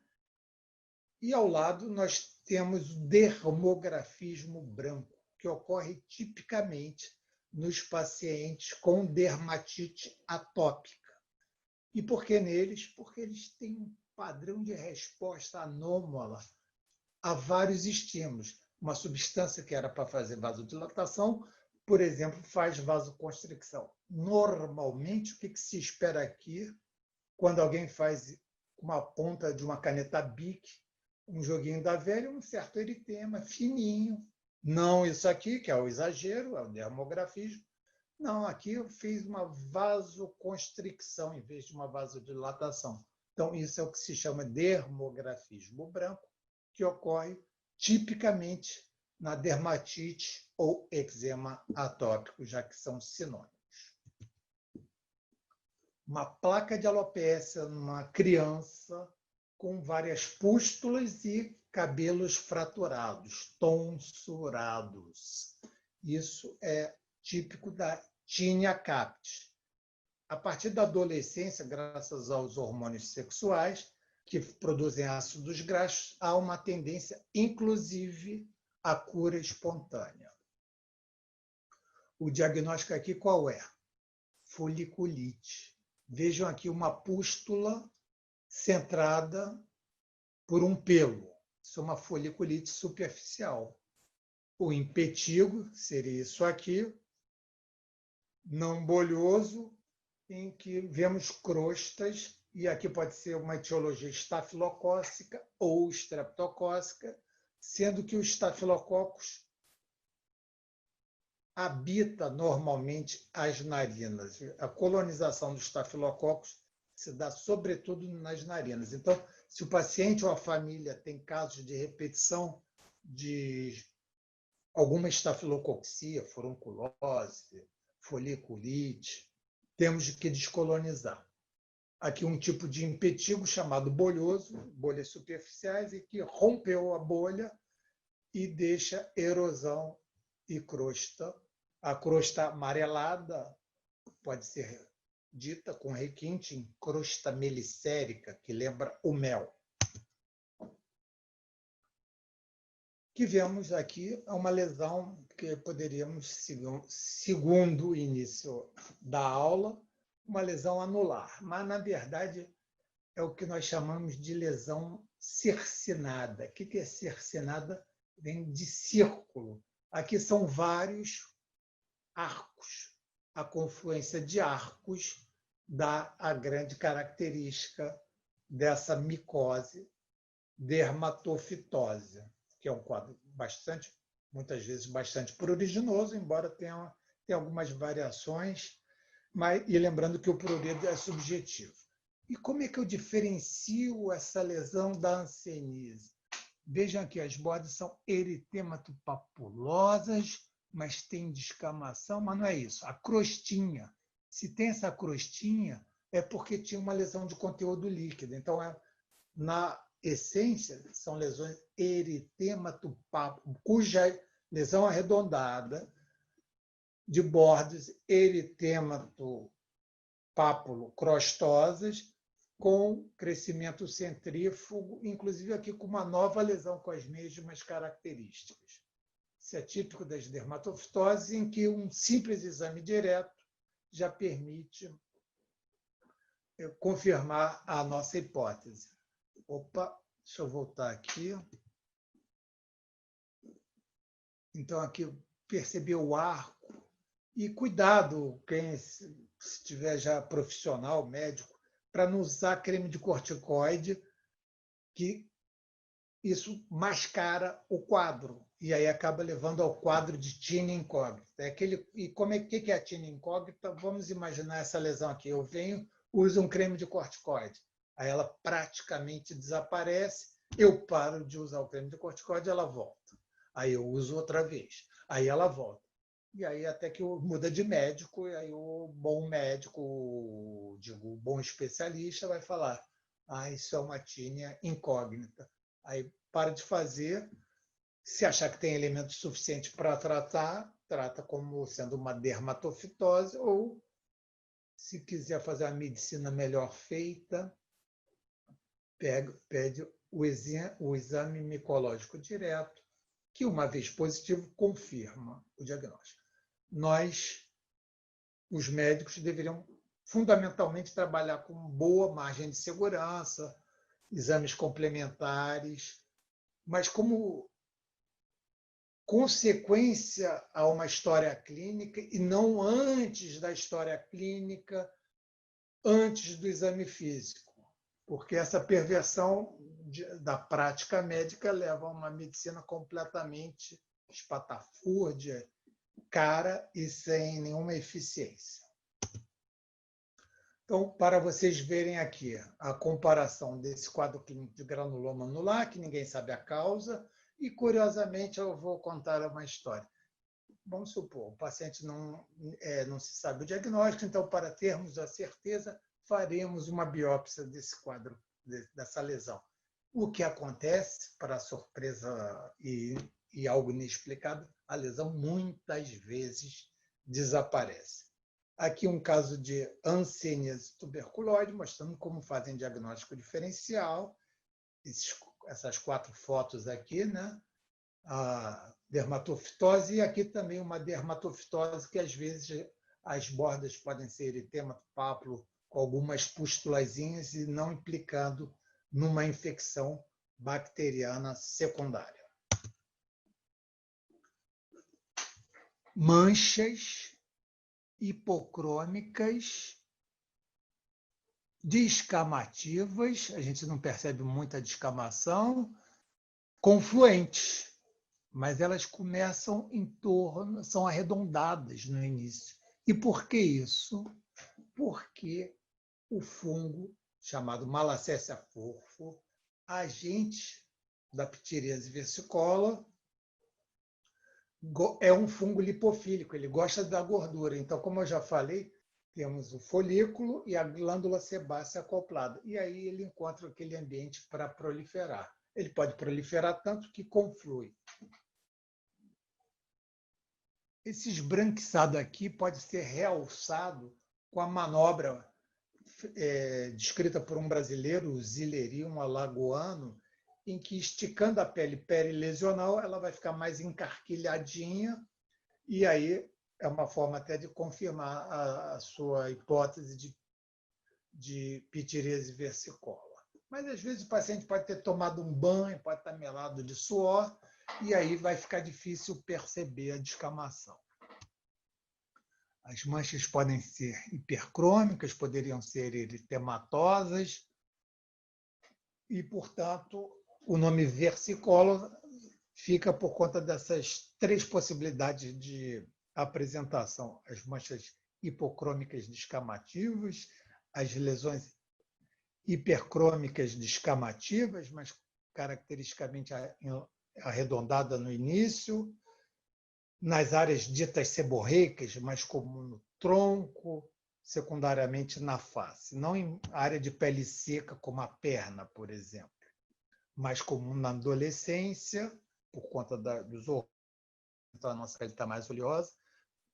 E ao lado nós temos o dermografismo branco, que ocorre tipicamente nos pacientes com dermatite atópica. E por que neles? Porque eles têm um padrão de resposta anômala a vários estímulos. Uma substância que era para fazer vasodilatação, por exemplo, faz vasoconstricção. Normalmente, o que se espera aqui, quando alguém faz uma ponta de uma caneta Bic, um joguinho da velha, um certo eritema, fininho. Não isso aqui, que é o exagero, é o dermografismo. Não, aqui eu fiz uma vasoconstricção em vez de uma vasodilatação. Então, isso é o que se chama dermografismo branco, que ocorre tipicamente na dermatite ou eczema atópico, já que são sinônimos. Uma placa de alopécia numa criança com várias pústulas e cabelos fraturados, tonsurados. Isso é típico da tinea captis. A partir da adolescência, graças aos hormônios sexuais, que produzem ácidos graxos, há uma tendência, inclusive, à cura espontânea. O diagnóstico aqui qual é? Foliculite. Vejam aqui uma pústula centrada por um pelo. Isso é uma foliculite superficial. O impetigo seria isso aqui, não bolhoso, em que vemos crostas, e aqui pode ser uma etiologia estafilocócica ou estreptocócica, sendo que o estafilococcus habita normalmente as narinas. A colonização do estafilococcus se dá sobretudo nas narinas. Então, se o paciente ou a família tem casos de repetição de alguma estafilococcía, furunculose, foliculite, temos que descolonizar. Aqui um tipo de impetigo chamado bolhoso, bolhas superficiais, e que rompeu a bolha e deixa erosão e crosta. A crosta amarelada pode ser dita com requinte em crosta melicérica, que lembra o mel. que vemos aqui uma lesão que poderíamos, segundo o início da aula, uma lesão anular, mas, na verdade, é o que nós chamamos de lesão cercinada. O que é cercinada? Vem de círculo. Aqui são vários arcos. A confluência de arcos dá a grande característica dessa micose dermatofitose, que é um quadro muitas vezes bastante pruriginoso, embora tenha algumas variações, e lembrando que o prurido é subjetivo. E como é que eu diferencio essa lesão da hanseníase? Vejam aqui, as bordas são eritematopapulosos, mas tem descamação, mas não é isso. A crostinha, se tem essa crostinha, é porque tinha uma lesão de conteúdo líquido. Então, na essência, são lesões eritematopapulosos, cuja lesão arredondada de bordas eritematopapulo-crostosas, com crescimento centrífugo, inclusive aqui com uma nova lesão com as mesmas características. Isso é típico das dermatofitoses, em que um simples exame direto já permite confirmar a nossa hipótese. Opa, deixa eu voltar aqui. Então, aqui percebeu o arco. E cuidado, quem estiver já profissional, médico, para não usar creme de corticoide, que isso mascara o quadro, e aí acaba levando ao quadro de tina incógnita. E como que é a tina incógnita? Vamos imaginar essa lesão aqui. Eu uso um creme de corticoide, aí ela praticamente desaparece, eu paro de usar o creme de corticoide, ela volta. Aí eu uso outra vez, aí ela volta. E aí até que muda de médico, e aí o bom médico, o bom especialista, vai falar: isso é uma tínia incógnita. Aí para de fazer, se achar que tem elementos suficientes para tratar, trata como sendo uma dermatofitose, ou, se quiser fazer a medicina melhor feita, pede o exame micológico direto, que, uma vez positivo, confirma o diagnóstico. Nós, os médicos, deveriam fundamentalmente trabalhar com boa margem de segurança, exames complementares, mas como consequência a uma história clínica e não antes da história clínica, antes do exame físico, porque essa perversão da prática médica leva a uma medicina completamente espatafúrdia, cara e sem nenhuma eficiência. Então, para vocês verem aqui a comparação desse quadro clínico de granuloma anular, que ninguém sabe a causa, e, curiosamente, eu vou contar uma história. Vamos supor, o paciente não se sabe o diagnóstico, então, para termos a certeza, faremos uma biópsia desse quadro, dessa lesão. O que acontece, para surpresa e algo inexplicado, a lesão muitas vezes desaparece. Aqui um caso de hanseníase tuberculoide, mostrando como fazem diagnóstico diferencial. Essas 4 fotos aqui, né? A dermatofitose, e aqui também uma dermatofitose que, às vezes, as bordas podem ser eritematopapulo com algumas pustulazinhas e não implicando numa infecção bacteriana secundária. Manchas hipocrômicas, descamativas, a gente não percebe muita descamação, confluentes, mas elas começam em torno, são arredondadas no início. E por que isso? Porque o fungo, chamado Malacésia furfur, agente da ptiríase versicolor, é um fungo lipofílico, ele gosta da gordura. Então, como eu já falei, temos o folículo e a glândula sebácea acoplada. E aí ele encontra aquele ambiente para proliferar. Ele pode proliferar tanto que conflui. Esse esbranquiçado aqui pode ser realçado com a manobra descrita por um brasileiro, o Zileri, um alagoano, em que, esticando a pele perilesional, ela vai ficar mais encarquilhadinha, e aí é uma forma até de confirmar a sua hipótese de pitiríase versicolor. Mas, às vezes, o paciente pode ter tomado um banho, pode estar melado de suor, e aí vai ficar difícil perceber a descamação. As manchas podem ser hipercrômicas, poderiam ser eritematosas, e, portanto, o nome versicolor fica por conta dessas 3 possibilidades de apresentação: as manchas hipocrômicas descamativas, as lesões hipercrômicas descamativas, mas caracteristicamente arredondada no início, nas áreas ditas seborreicas, mais comum no tronco, secundariamente na face. Não em área de pele seca, como a perna, por exemplo. Mais comum na adolescência, por conta dos hormônios, então a nossa pele está mais oleosa,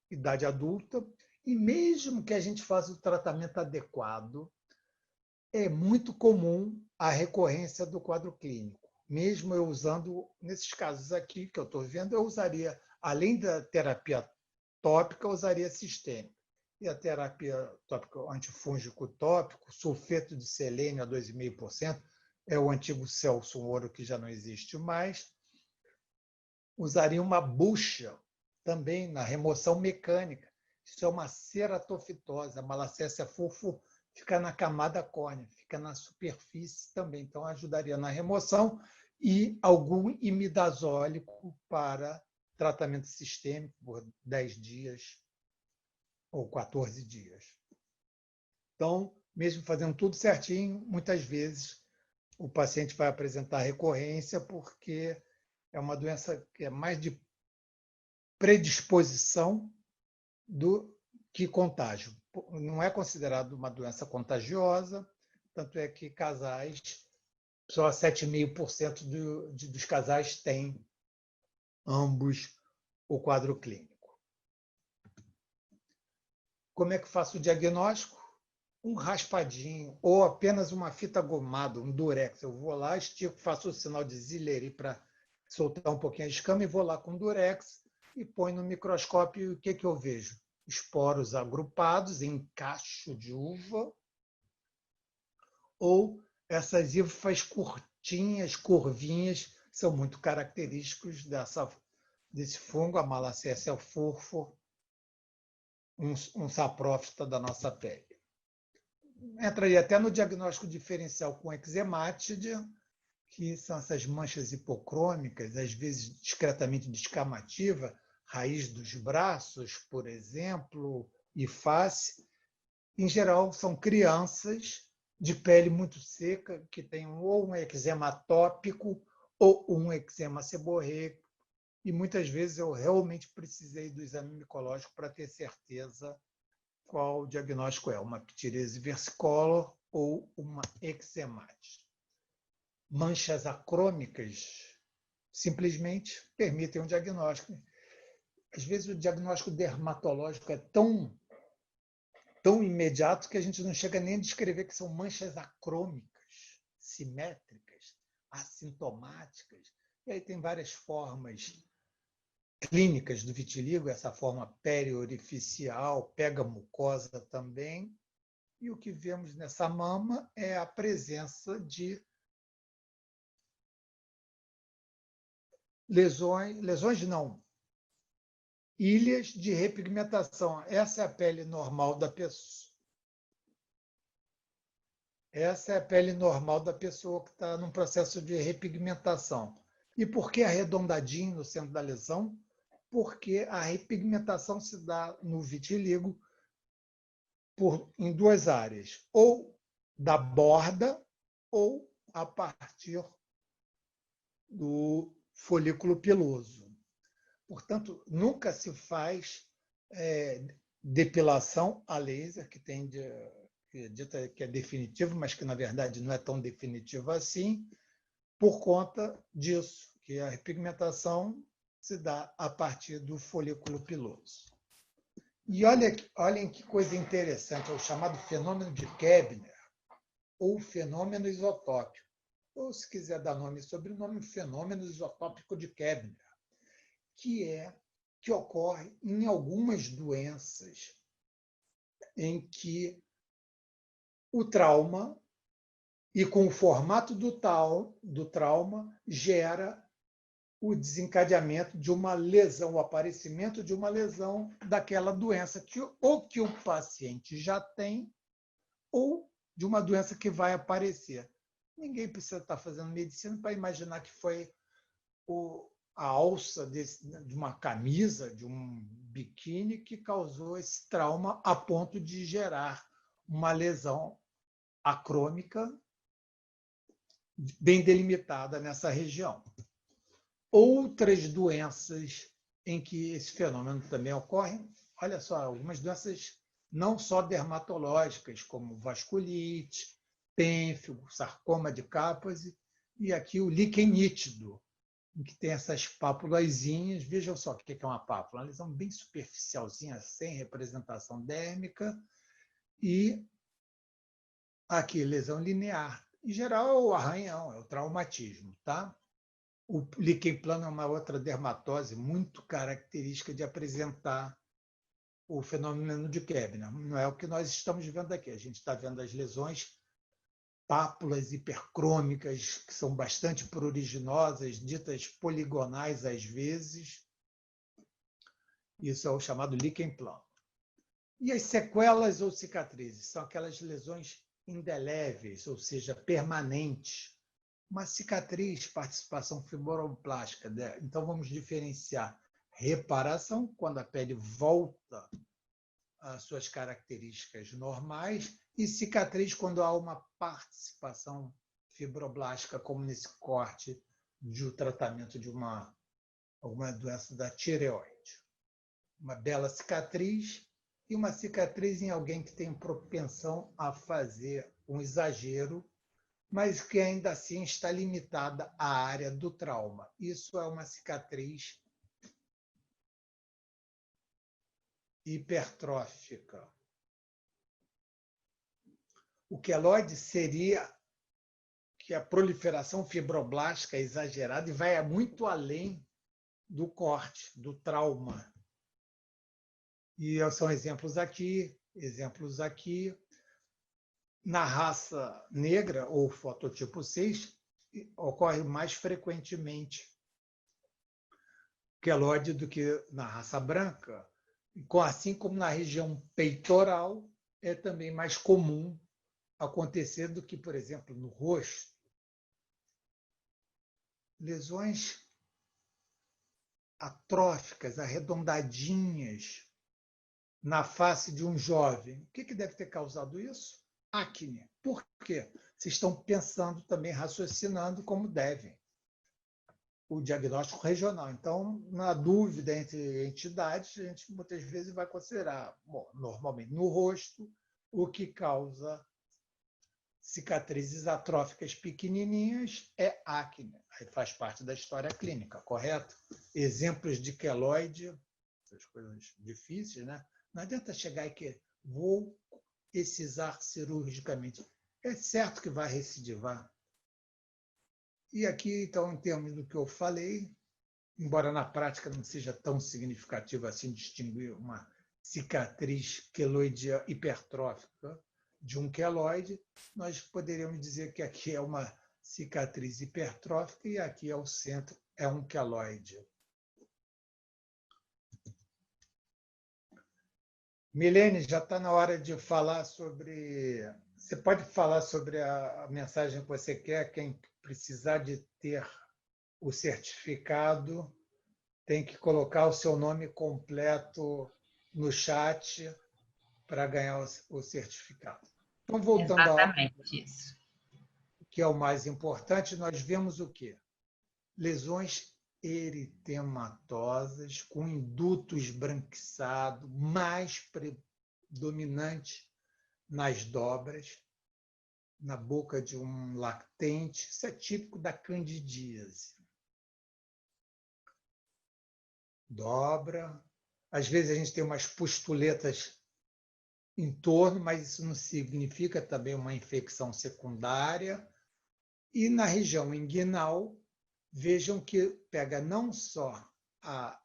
idade adulta, e mesmo que a gente faça o tratamento adequado, é muito comum a recorrência do quadro clínico. Mesmo eu usando, nesses casos aqui que eu estou vendo, eu usaria, além da terapia tópica, eu usaria sistêmica. E a terapia tópica antifúngico tópico, sulfeto de selênio a 2,5%, é o antigo Celso Ouro, que já não existe mais. Usaria uma bucha também na remoção mecânica. Isso é uma ceratofitose. A malacésia furfur fica na camada córnea, fica na superfície também. Então, ajudaria na remoção, e algum imidazólico para tratamento sistêmico por 10 dias ou 14 dias. Então, mesmo fazendo tudo certinho, muitas vezes o paciente vai apresentar recorrência porque é uma doença que é mais de predisposição do que contágio. Não é considerado uma doença contagiosa, tanto é que casais, só 7,5% dos casais têm ambos o quadro clínico. Como é que faço o diagnóstico? Um raspadinho ou apenas uma fita gomada, um durex. Eu vou lá, estico, faço o sinal de Zilleri para soltar um pouquinho a escama e vou lá com durex e ponho no microscópio, e o que eu vejo? Esporos agrupados em cacho de uva, ou essas hifas curtinhas, curvinhas, são muito característicos desse fungo, a Malacésia furfur, um saprófita da nossa pele. Entraria até no diagnóstico diferencial com eczematide, que são essas manchas hipocrômicas, às vezes discretamente descamativa, raiz dos braços, por exemplo, e face. Em geral, são crianças de pele muito seca, que têm ou um eczema tópico ou um eczema seborreico, e muitas vezes eu realmente precisei do exame micológico para ter certeza qual o diagnóstico é, uma pitiríase versicolor ou uma eczematite. Manchas acrômicas simplesmente permitem um diagnóstico. Às vezes o diagnóstico dermatológico é tão imediato que a gente não chega nem a descrever que são manchas acrômicas, simétricas, assintomáticas. E aí tem várias formas clínicas do vitiligo, essa forma periorificial, pega mucosa também. E o que vemos nessa mama é a presença de lesões não, ilhas de repigmentação. Essa é a pele normal da pessoa. Essa é a pele normal da pessoa que está num processo de repigmentação. E por que arredondadinho no centro da lesão? Porque a repigmentação se dá no vitiligo em 2 áreas, ou da borda ou a partir do folículo piloso. Portanto, nunca se faz depilação a laser, que dita que é definitivo, mas que, na verdade, não é tão definitivo assim, por conta disso, que a repigmentação se dá a partir do folículo piloso. E olhem que coisa interessante, é o chamado fenômeno de Koebner, ou fenômeno isotópico. ou se quiser dar nome e sobrenome, o fenômeno isotópico de Koebner, que ocorre em algumas doenças em que o trauma, e com o formato do trauma, gera o desencadeamento de uma lesão, o aparecimento de uma lesão daquela doença que o paciente já tem ou de uma doença que vai aparecer. Ninguém precisa estar fazendo medicina para imaginar que foi a alça de uma camisa, de um biquíni, que causou esse trauma a ponto de gerar uma lesão acrômica bem delimitada nessa região. Outras doenças em que esse fenômeno também ocorre, olha só, algumas doenças não só dermatológicas, como vasculite, pênfigo, sarcoma de Kaposi, e aqui o líquen nítido, em que tem essas pápulazinhas. Vejam só o que é uma pápula, uma lesão bem superficialzinha, sem representação dérmica, e aqui lesão linear. Em geral, é o arranhão, é o traumatismo, tá? O líquen plano é uma outra dermatose muito característica de apresentar o fenômeno de Koebner. Não é o que nós estamos vendo aqui. A gente está vendo as lesões pápulas hipercrômicas, que são bastante pruriginosas, ditas poligonais às vezes. Isso é o chamado líquen plano. E as sequelas ou cicatrizes são aquelas lesões indeléveis, ou seja, permanentes. Uma cicatriz, participação fibroblástica. Então, vamos diferenciar reparação, quando a pele volta às suas características normais, e cicatriz, quando há uma participação fibroblástica, como nesse corte de tratamento de alguma doença da tireoide. Uma bela cicatriz e uma cicatriz em alguém que tem propensão a fazer um exagero, mas que ainda assim está limitada à área do trauma. Isso é uma cicatriz hipertrófica. O queloide seria que a proliferação fibroblástica é exagerada e vai muito além do corte, do trauma. E são exemplos aqui. Na raça negra, ou fototipo 6, ocorre mais frequentemente queloide do que na raça branca. Assim como na região peitoral, é também mais comum acontecer do que, por exemplo, no rosto. Lesões atróficas, arredondadinhas, na face de um jovem. O que deve ter causado isso? Acne. Por quê? Vocês estão pensando também, raciocinando como devem. O diagnóstico regional. Então, na dúvida entre entidades, a gente muitas vezes vai considerar, normalmente no rosto, o que causa cicatrizes atróficas pequenininhas é acne. Aí faz parte da história clínica, correto? Exemplos de queloide, essas coisas difíceis, né? Não adianta chegar e que vou excisar cirurgicamente. É certo que vai recidivar. E aqui, então, em termos do que eu falei, embora na prática não seja tão significativo assim distinguir uma cicatriz queloidea hipertrófica de um queloide, nós poderíamos dizer que aqui é uma cicatriz hipertrófica e aqui ao centro é um queloide. Milene, já está na hora de falar sobre... Você pode falar sobre a mensagem que você quer? Quem precisar de ter o certificado tem que colocar o seu nome completo no chat para ganhar o certificado. Então, voltando Exatamente isso. Que é o mais importante, nós vemos o quê? Lesões eritematosas, com induto esbranquiçado, mais predominante nas dobras, na boca de um lactente. Isso é típico da candidíase. Dobra. Às vezes a gente tem umas pustuletas em torno, mas isso não significa também uma infecção secundária. E na região inguinal, vejam que pega não só a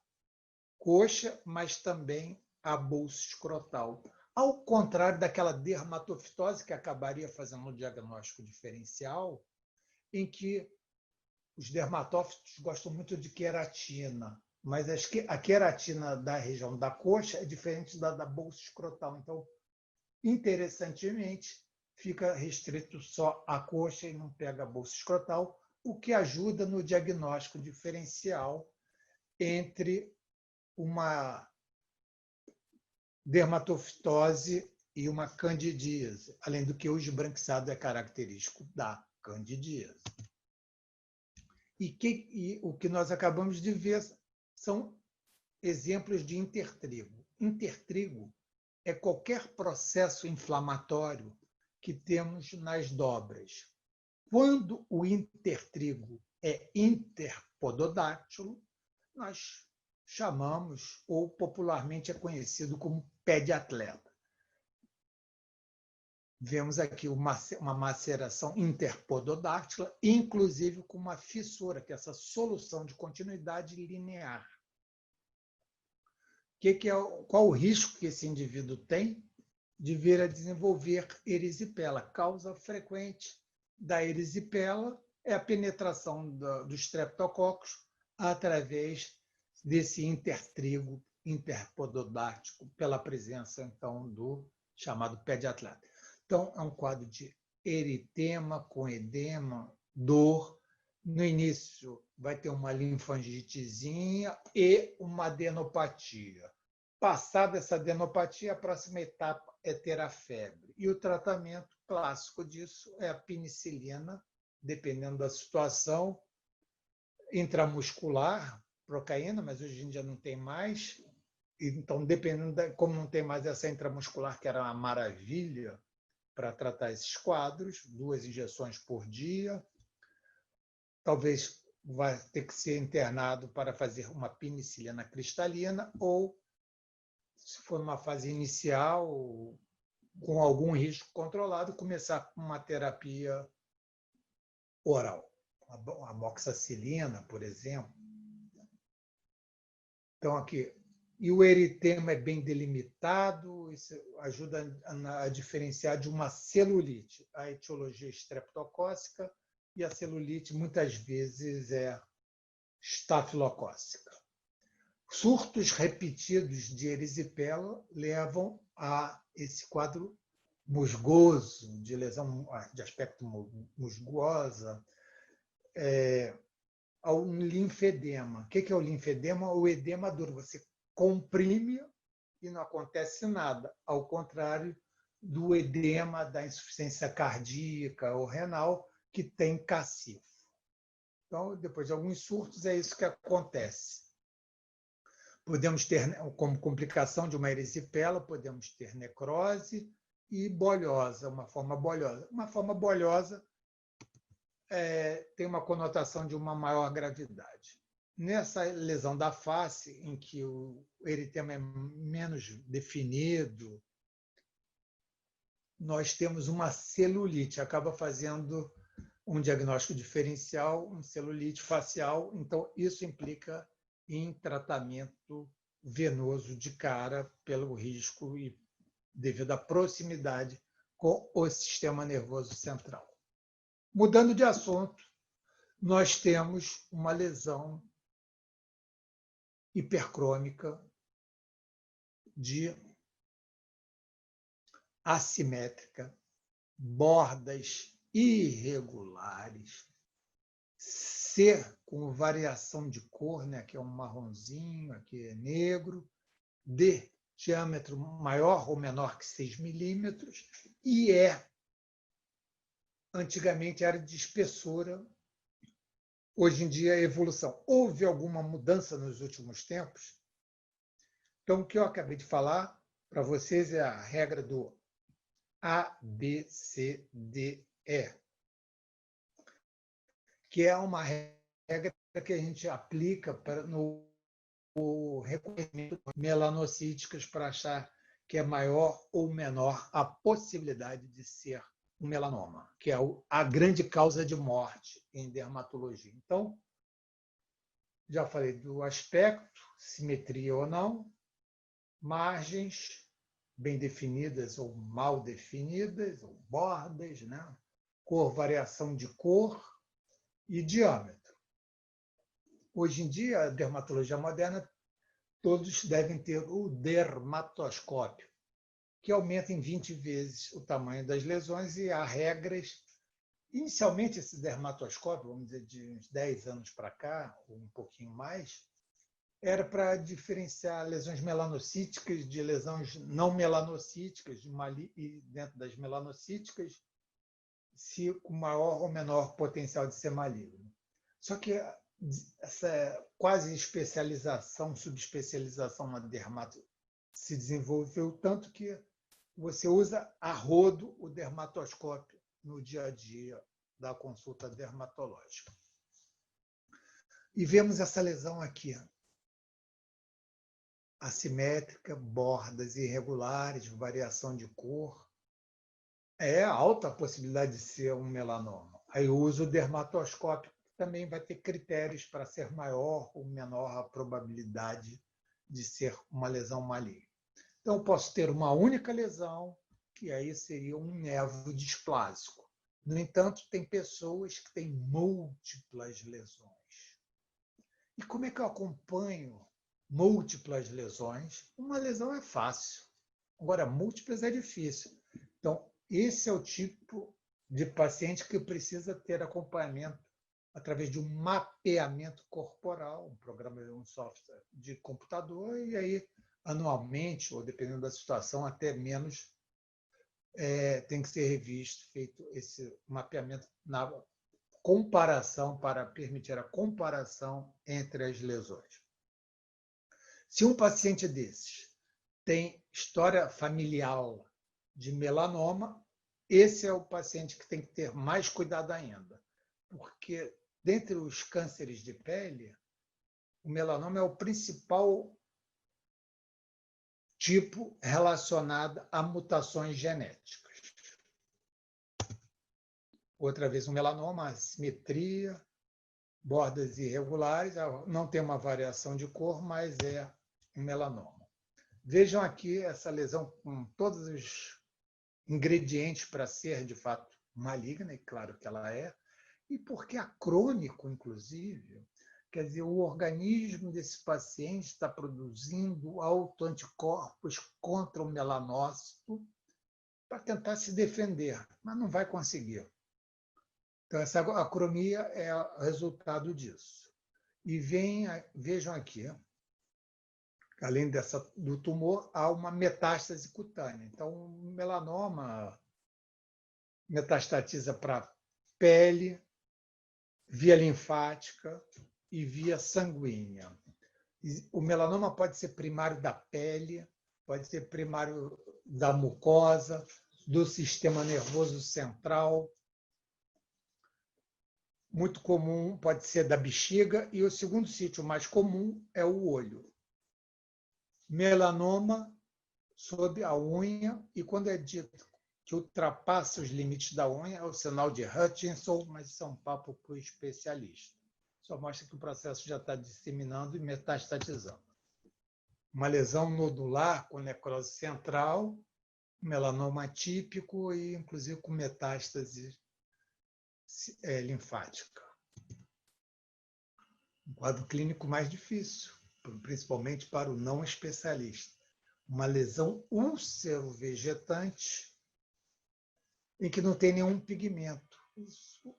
coxa, mas também a bolsa escrotal. Ao contrário daquela dermatofitose que acabaria fazendo um diagnóstico diferencial, em que os dermatófitos gostam muito de queratina, mas a queratina da região da coxa é diferente da bolsa escrotal. Então, interessantemente, fica restrito só à coxa e não pega a bolsa escrotal, o que ajuda no diagnóstico diferencial entre uma dermatofitose e uma candidíase, além do que o esbranquiçado é característico da candidíase. E o que nós acabamos de ver são exemplos de intertrigo. Intertrigo é qualquer processo inflamatório que temos nas dobras. Quando o intertrigo é interpododáctilo, nós chamamos, ou popularmente é conhecido como pé de atleta. Vemos aqui uma maceração interpododáctila, inclusive com uma fissura, que é essa solução de continuidade linear. Qual o risco que esse indivíduo tem de vir a desenvolver erisipela? Causa frequente da erisipela é a penetração dos streptococcus através desse intertrigo interpododáctico, pela presença, então, do chamado pé de atleta. Então, é um quadro de eritema com edema, dor. No início, vai ter uma linfangitezinha e uma adenopatia. Passada essa adenopatia, a próxima etapa é ter a febre. E o tratamento clássico disso é a penicilina, dependendo da situação, intramuscular, procaína, mas hoje em dia não tem mais. Então, dependendo como não tem mais essa intramuscular, que era uma maravilha para tratar esses quadros, 2 injeções por dia. Talvez vai ter que ser internado para fazer uma penicilina cristalina ou, se for uma fase inicial, com algum risco controlado, começar com uma terapia oral, a amoxicilina, por exemplo. Então, aqui, e o eritema é bem delimitado, isso ajuda a diferenciar de uma celulite. A etiologia estreptocócica e a celulite, muitas vezes, é estafilocócica. Surtos repetidos de erisipela levam a esse quadro musgoso, de lesão de aspecto musgosa, ao linfedema. O que é o linfedema? O edema duro. Você comprime e não acontece nada, ao contrário do edema da insuficiência cardíaca ou renal, que tem cacifo. Então, depois de alguns surtos, é isso que acontece. Podemos ter, como complicação de uma erisipela, podemos ter necrose e bolhosa, uma forma bolhosa. Uma forma bolhosa tem uma conotação de uma maior gravidade. Nessa lesão da face, em que o eritema é menos definido, nós temos uma celulite, acaba fazendo um diagnóstico diferencial, um celulite facial, então isso implica em tratamento venoso de cara pelo risco e devido à proximidade com o sistema nervoso central. Mudando de assunto, nós temos uma lesão hipercrômica assimétrica, bordas irregulares, C com variação de cor, né? Aqui é um marronzinho, aqui é negro, D, diâmetro maior ou menor que 6 milímetros, e antigamente era de espessura, hoje em dia é evolução. Houve alguma mudança nos últimos tempos? Então, o que eu acabei de falar para vocês é a regra do ABCDE, que é uma regra que a gente aplica no reconhecimento de melanocíticas para achar que é maior ou menor a possibilidade de ser o melanoma, que é a grande causa de morte em dermatologia. Então, já falei do aspecto, simetria ou não, margens bem definidas ou mal definidas, ou bordas, né? Cor, variação de cor e diâmetro. Hoje em dia, a dermatologia moderna, todos devem ter o dermatoscópio, que aumenta em 20 vezes o tamanho das lesões e há regras. Inicialmente, esse dermatoscópio, vamos dizer, de uns 10 anos para cá, ou um pouquinho mais, era para diferenciar lesões melanocíticas de lesões não melanocíticas, e dentro das melanocíticas, se com maior ou menor potencial de ser maligno. Só que essa quase especialização, subespecialização na dermato se desenvolveu tanto que você usa a rodo o dermatoscópio no dia a dia da consulta dermatológica. E vemos essa lesão aqui, assimétrica, bordas irregulares, variação de cor. É alta a possibilidade de ser um melanoma. Aí eu uso o dermatoscópio, que também vai ter critérios para ser maior ou menor a probabilidade de ser uma lesão maligna. Então, eu posso ter uma única lesão, que aí seria um névoa displásico. No entanto, tem pessoas que têm múltiplas lesões. E como é que eu acompanho múltiplas lesões? Uma lesão é fácil. Agora, múltiplas é difícil. Então, esse é o tipo de paciente que precisa ter acompanhamento através de um mapeamento corporal, um programa, um software de computador, e aí, anualmente, ou dependendo da situação, até menos, tem que ser revisto, feito esse mapeamento na comparação, para permitir a comparação entre as lesões. Se um paciente desses tem história familiar de melanoma, esse é o paciente que tem que ter mais cuidado ainda, porque dentre os cânceres de pele, o melanoma é o principal tipo relacionado a mutações genéticas. Outra vez, o melanoma, assimetria, bordas irregulares, não tem uma variação de cor, mas é um melanoma. Vejam aqui essa lesão com todos os ingredientes para ser, de fato, maligna, e claro que ela é, e porque é crônico, inclusive. Quer dizer, o organismo desse paciente está produzindo autoanticorpos contra o melanócito para tentar se defender, mas não vai conseguir. Então, essa acromia é o resultado disso. E vejam aqui, além do tumor, há uma metástase cutânea. Então, o melanoma metastatiza para pele, via linfática e via sanguínea. O melanoma pode ser primário da pele, pode ser primário da mucosa, do sistema nervoso central. Muito comum pode ser da bexiga, e o segundo sítio mais comum é o olho. Melanoma sob a unha, e quando é dito que ultrapassa os limites da unha, é o sinal de Hutchinson, mas isso é um papo para o especialista. Só mostra que o processo já está disseminando e metastatizando. Uma lesão nodular com necrose central, melanoma típico e, inclusive, com metástase linfática. Um quadro clínico mais difícil, principalmente para o não especialista. Uma lesão úlcero-vegetante em que não tem nenhum pigmento. Isso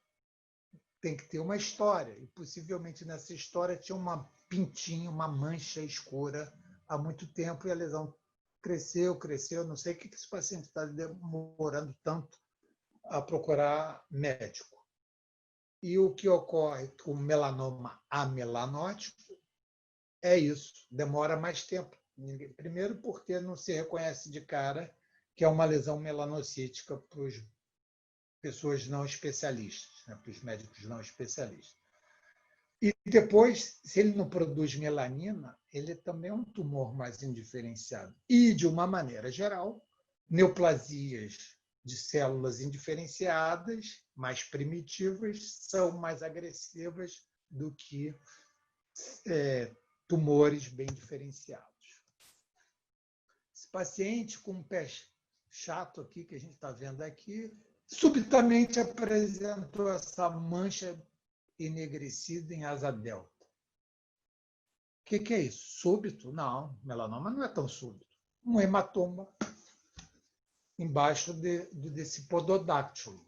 tem que ter uma história, e possivelmente nessa história tinha uma pintinha, uma mancha escura há muito tempo, e a lesão cresceu, não sei o que esse paciente está demorando tanto a procurar médico. E o que ocorre com o melanoma amelanótico é isso, demora mais tempo. Primeiro porque não se reconhece de cara que é uma lesão melanocítica para as pessoas não especialistas, né, para os médicos não especialistas. E depois, se ele não produz melanina, ele também é um tumor mais indiferenciado. E, de uma maneira geral, neoplasias de células indiferenciadas, mais primitivas, são mais agressivas do que tumores bem diferenciados. Esse paciente com um pé chato aqui, que a gente está vendo aqui, subitamente apresentou essa mancha enegrecida em asa delta. O que é isso? Súbito? Não, melanoma não é tão súbito. Um hematoma embaixo desse pododáctilo.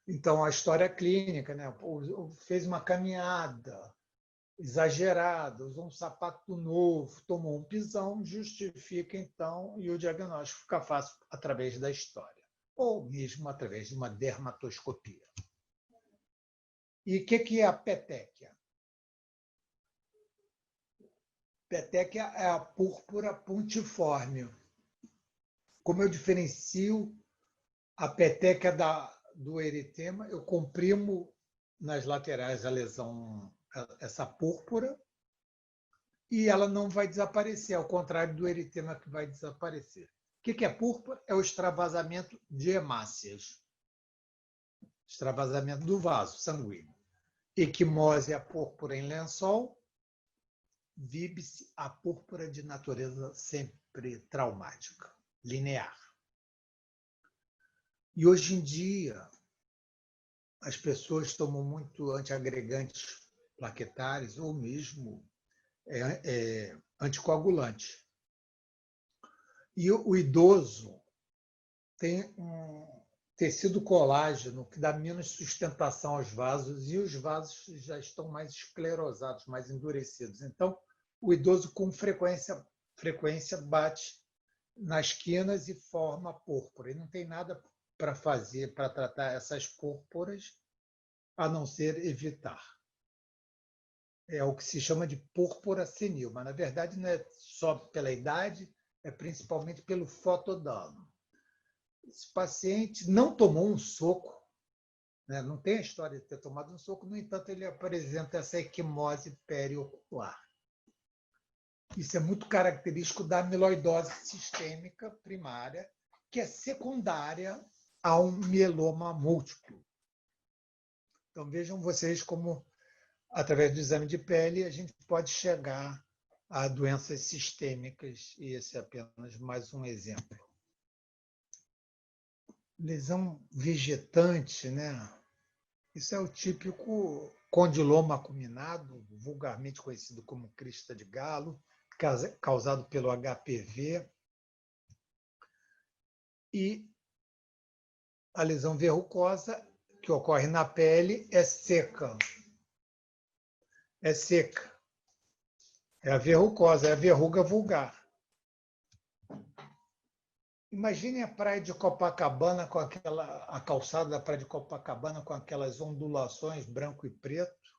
Então, a história clínica, né? Fez uma caminhada exagerada, usou um sapato novo, tomou um pisão, justifica, então, e o diagnóstico fica fácil através da história, ou mesmo através de uma dermatoscopia. E o que é a petéquia? Petéquia é a púrpura pontiforme. Como eu diferencio a petéquia do eritema, eu comprimo nas laterais a lesão, essa púrpura, e ela não vai desaparecer, ao contrário do eritema que vai desaparecer. O que é púrpura? É o extravasamento de hemácias. Extravasamento do vaso sanguíneo. Equimose é a púrpura em lençol, víbice a púrpura de natureza sempre traumática, linear. E hoje em dia, as pessoas tomam muito antiagregantes plaquetários ou mesmo anticoagulante. E o idoso tem um tecido colágeno que dá menos sustentação aos vasos e os vasos já estão mais esclerosados, mais endurecidos. Então, o idoso com frequência bate nas quinas e forma púrpura. E não tem nada para fazer para tratar essas púrpuras a não ser evitar. É o que se chama de púrpura senil, mas na verdade não é só pela idade, é principalmente pelo fotodano. Esse paciente não tomou um soco, né? Não tem a história de ter tomado um soco, no entanto, ele apresenta essa equimose periocular. Isso é muito característico da amiloidose sistêmica primária, que é secundária a um mieloma múltiplo. Então, vejam vocês como, através do exame de pele, a gente pode chegar a doenças sistêmicas, e esse é apenas mais um exemplo. Lesão vegetante, né? Isso é o típico condiloma acuminado, vulgarmente conhecido como crista de galo, causado pelo HPV. E a lesão verrucosa, que ocorre na pele, é seca. É seca. É a verrucosa, é a verruga vulgar. Imagine a praia de Copacabana a calçada da praia de Copacabana com aquelas ondulações branco e preto.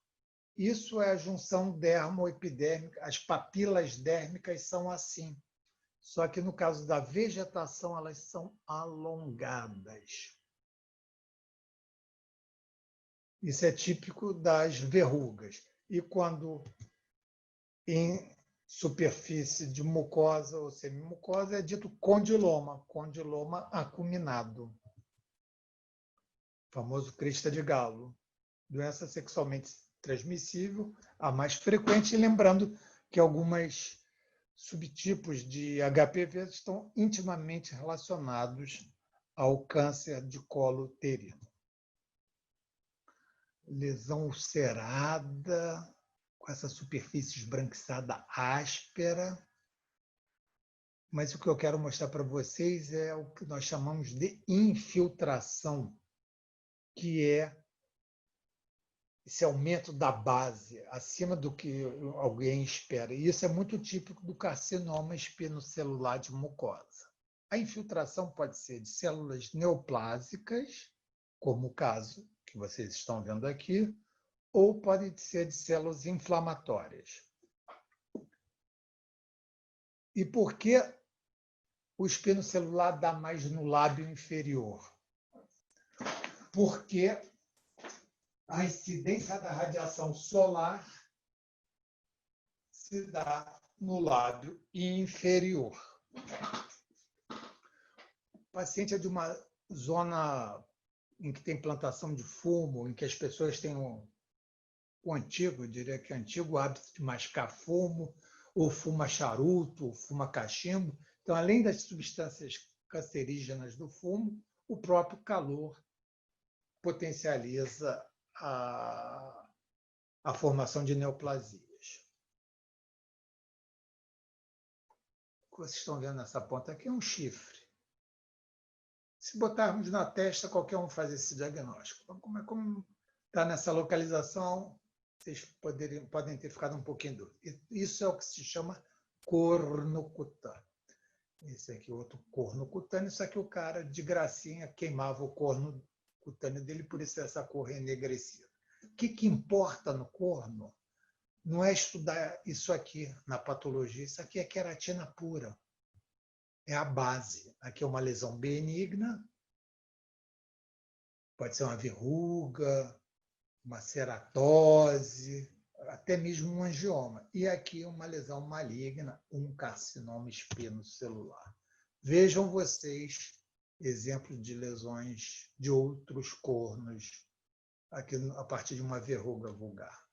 Isso é a junção dermoepidérmica. As papilas dérmicas são assim. Só que no caso da vegetação, elas são alongadas. Isso é típico das verrugas. E quando em superfície de mucosa ou semimucosa é dito condiloma, condiloma acuminado. O famoso crista de galo. Doença sexualmente transmissível, a mais frequente, lembrando que alguns subtipos de HPV estão intimamente relacionados ao câncer de colo uterino. Lesão ulcerada, com essa superfície esbranquiçada áspera. Mas o que eu quero mostrar para vocês é o que nós chamamos de infiltração, que é esse aumento da base, acima do que alguém espera. E isso é muito típico do carcinoma espinocelular de mucosa. A infiltração pode ser de células neoplásicas, como o caso que vocês estão vendo aqui, ou pode ser de células inflamatórias. E por que o espinocelular dá mais no lábio inferior? Porque a incidência da radiação solar se dá no lábio inferior. paciente é de uma zona em que tem plantação de fumo, em que as pessoas têm o antigo, eu diria que antigo hábito de mascar fumo, ou fuma charuto, ou fuma cachimbo. Então, além das substâncias cancerígenas do fumo, o próprio calor potencializa a formação de neoplasias. O que vocês estão vendo nessa ponta aqui é um chifre. Se botarmos na testa, qualquer um faz esse diagnóstico. Então, como está nessa localização, vocês podem ter ficado um pouquinho em dúvida. Isso é o que se chama corno cutâneo. Esse aqui é outro corno cutâneo, só que o cara, de gracinha, queimava o corno cutâneo dele, por isso essa cor é enegrecida. O que importa no corno não é estudar isso aqui na patologia, isso aqui é queratina pura. É a base. Aqui é uma lesão benigna, pode ser uma verruga, uma ceratose, até mesmo um angioma. E aqui uma lesão maligna, um carcinoma espinocelular. Vejam vocês exemplos de lesões de outros cornos, aqui a partir de uma verruga vulgar.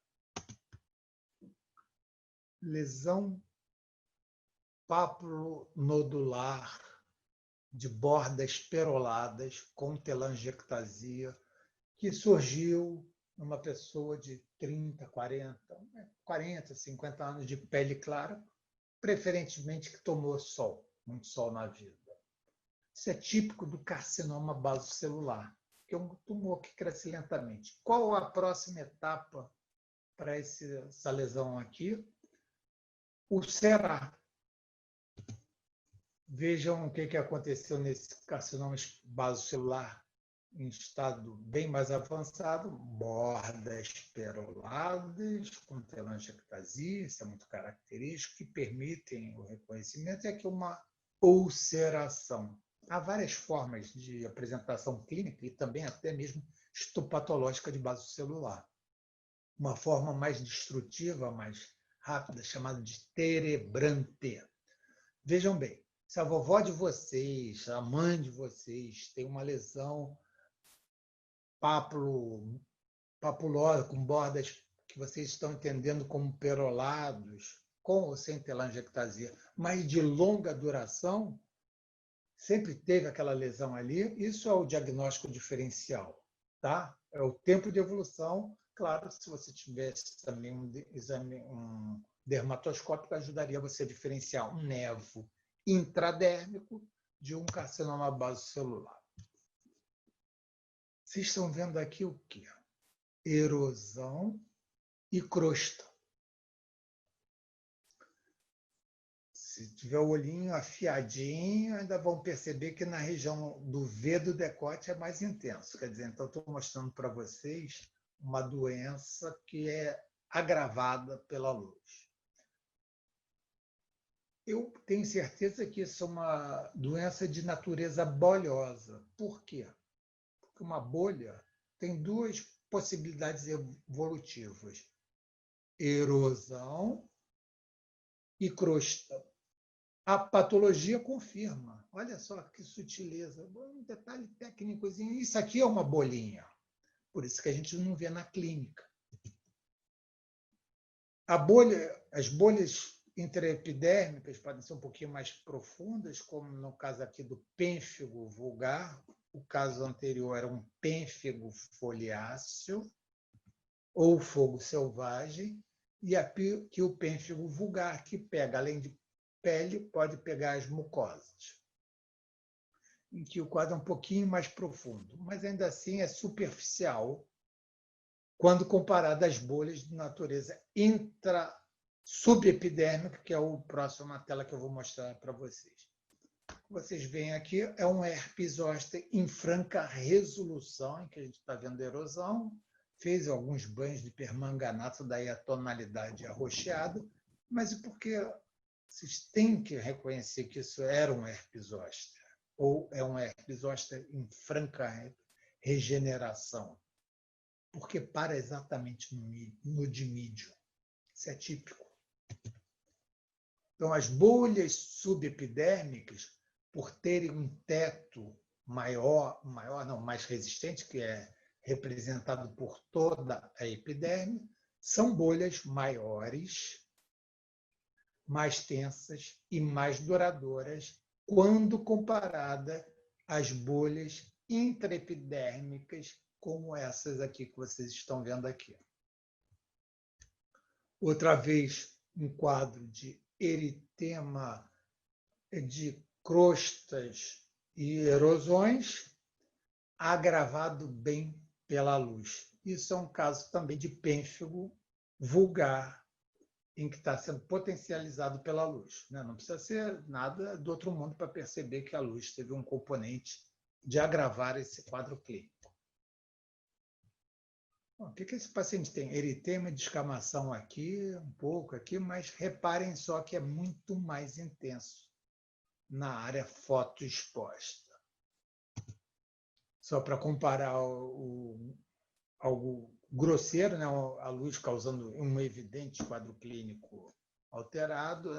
Lesão papulonodular de bordas peroladas com telangiectasia, que surgiu numa pessoa de 30, 40, 50 anos de pele clara, preferentemente que tomou sol, muito sol na vida. Isso é típico do carcinoma basocelular, que é um tumor que cresce lentamente. Qual a próxima etapa para essa lesão aqui? Ulcerar. Vejam o que aconteceu nesse carcinoma basocelular em estado bem mais avançado, bordas peroladas, com telangiectasia, isso é muito característico, que permitem o reconhecimento, é que uma ulceração. Há várias formas de apresentação clínica e também até mesmo histopatológica de basocelular. Uma forma mais destrutiva, mais rápida, chamada de terebrante. Vejam bem, se a vovó de vocês, a mãe de vocês, tem uma lesão papulosa, com bordas que vocês estão entendendo como perolados, com ou sem telangiectasia, mas de longa duração, sempre teve aquela lesão ali, isso é o diagnóstico diferencial, tá? É o tempo de evolução. Claro, se você tivesse também um exame dermatoscópico, ajudaria você a diferenciar um nevo intradérmico de um carcinoma basocelular. Vocês estão vendo aqui o quê? Erosão e crosta. Se tiver o olhinho afiadinho, ainda vão perceber que na região do V do decote é mais intenso. Quer dizer, então estou mostrando para vocês uma doença que é agravada pela luz. Eu tenho certeza que isso é uma doença de natureza bolhosa. Por quê? Porque uma bolha tem duas possibilidades evolutivas: erosão e crosta. A patologia confirma. Olha só que sutileza. Um detalhe técnicozinho. Isso aqui é uma bolinha. Por isso que a gente não vê na clínica. As bolhas intraepidérmicas podem ser um pouquinho mais profundas, como no caso aqui do pênfigo vulgar. O caso anterior era um pênfigo foliáceo ou fogo selvagem. E aqui o pênfigo vulgar, que pega, além de pele, pode pegar as mucosas, em que o quadro é um pouquinho mais profundo, mas ainda assim é superficial quando comparado às bolhas de natureza subepidérmica, que é o próximo na tela que eu vou mostrar para vocês. O que vocês veem aqui é um herpes zoster em franca resolução, em que a gente está vendo erosão, fez alguns banhos de permanganato, daí a tonalidade arroxeada, mas e por que vocês têm que reconhecer que isso era um herpes zoster, ou é um herpes zoster em franca regeneração? Porque para exatamente no dimídio. Isso é típico. Então, as bolhas subepidérmicas por terem um teto mais resistente, que é representado por toda a epiderme, são bolhas maiores, mais tensas e mais duradouras quando comparada às bolhas intraepidérmicas, como essas aqui que vocês estão vendo aqui. Outra vez, um quadro de eritema de crostas e erosões, agravado bem pela luz. Isso é um caso também de pênfigo vulgar, em que está sendo potencializado pela luz. Não precisa ser nada do outro mundo para perceber que a luz teve um componente de agravar esse quadro clínico. Bom, o que esse paciente tem? Eritema de descamação aqui, um pouco aqui, mas reparem só que é muito mais intenso na área fotoexposta. Só para comparar algo grosseiro, né? A luz causando um evidente quadro clínico alterado,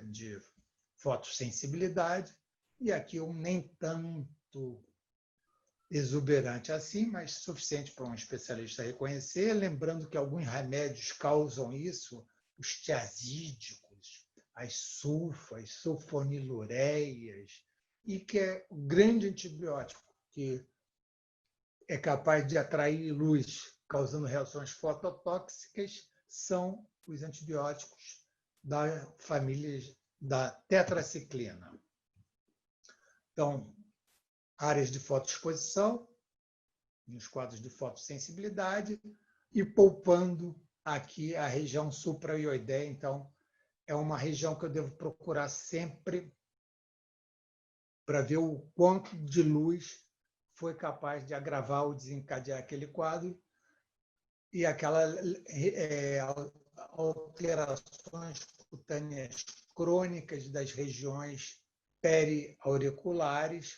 de fotossensibilidade, e aqui um nem tanto exuberante assim, mas suficiente para um especialista reconhecer, lembrando que alguns remédios causam isso, os tiazídicos, as sulfas, sulfonilureias, e que é um grande antibiótico, que é capaz de atrair luz, causando reações fototóxicas, são os antibióticos da família da tetraciclina. Então, áreas de fotoexposição, nos quadros de fotossensibilidade, e poupando aqui a região supraioideia. Então, é uma região que eu devo procurar sempre para ver o quanto de luz foi capaz de agravar ou desencadear aquele quadro e aquelas alterações cutâneas crônicas das regiões periauriculares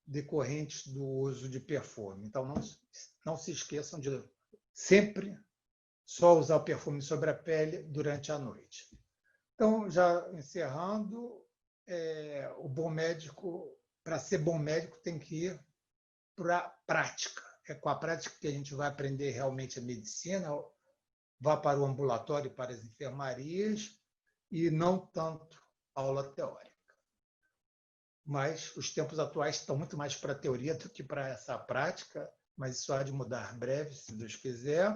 decorrentes do uso de perfume. Então, não se esqueçam de sempre só usar o perfume sobre a pele durante a noite. Então, já encerrando, o bom médico, para ser bom médico, tem que ir para a prática. É com a prática que a gente vai aprender realmente a medicina, vá para o ambulatório, para as enfermarias, e não tanto aula teórica. Mas os tempos atuais estão muito mais para a teoria do que para essa prática, mas isso há de mudar breve, se Deus quiser.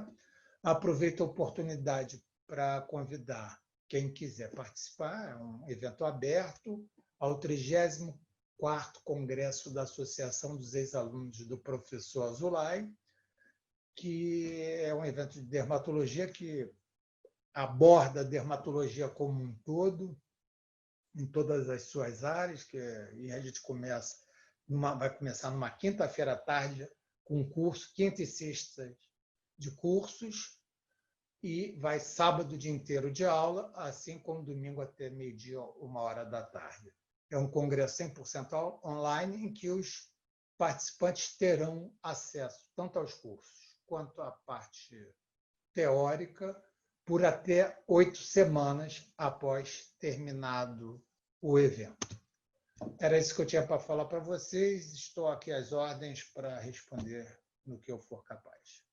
Aproveito a oportunidade para convidar quem quiser participar, é um evento aberto, ao 34º Congresso da Associação dos Ex-Alunos do Professor Azulay, que é um evento de dermatologia que aborda a dermatologia como um todo, em todas as suas áreas, e a gente vai começar numa quinta-feira à tarde com um curso, quinta e sexta de cursos, e vai sábado o dia inteiro de aula, assim como domingo até meio-dia, 13h. É um congresso 100% online, em que os participantes terão acesso tanto aos cursos quanto à parte teórica, por até 8 semanas após terminado o evento. Era isso que eu tinha para falar para vocês. Estou aqui às ordens para responder no que eu for capaz.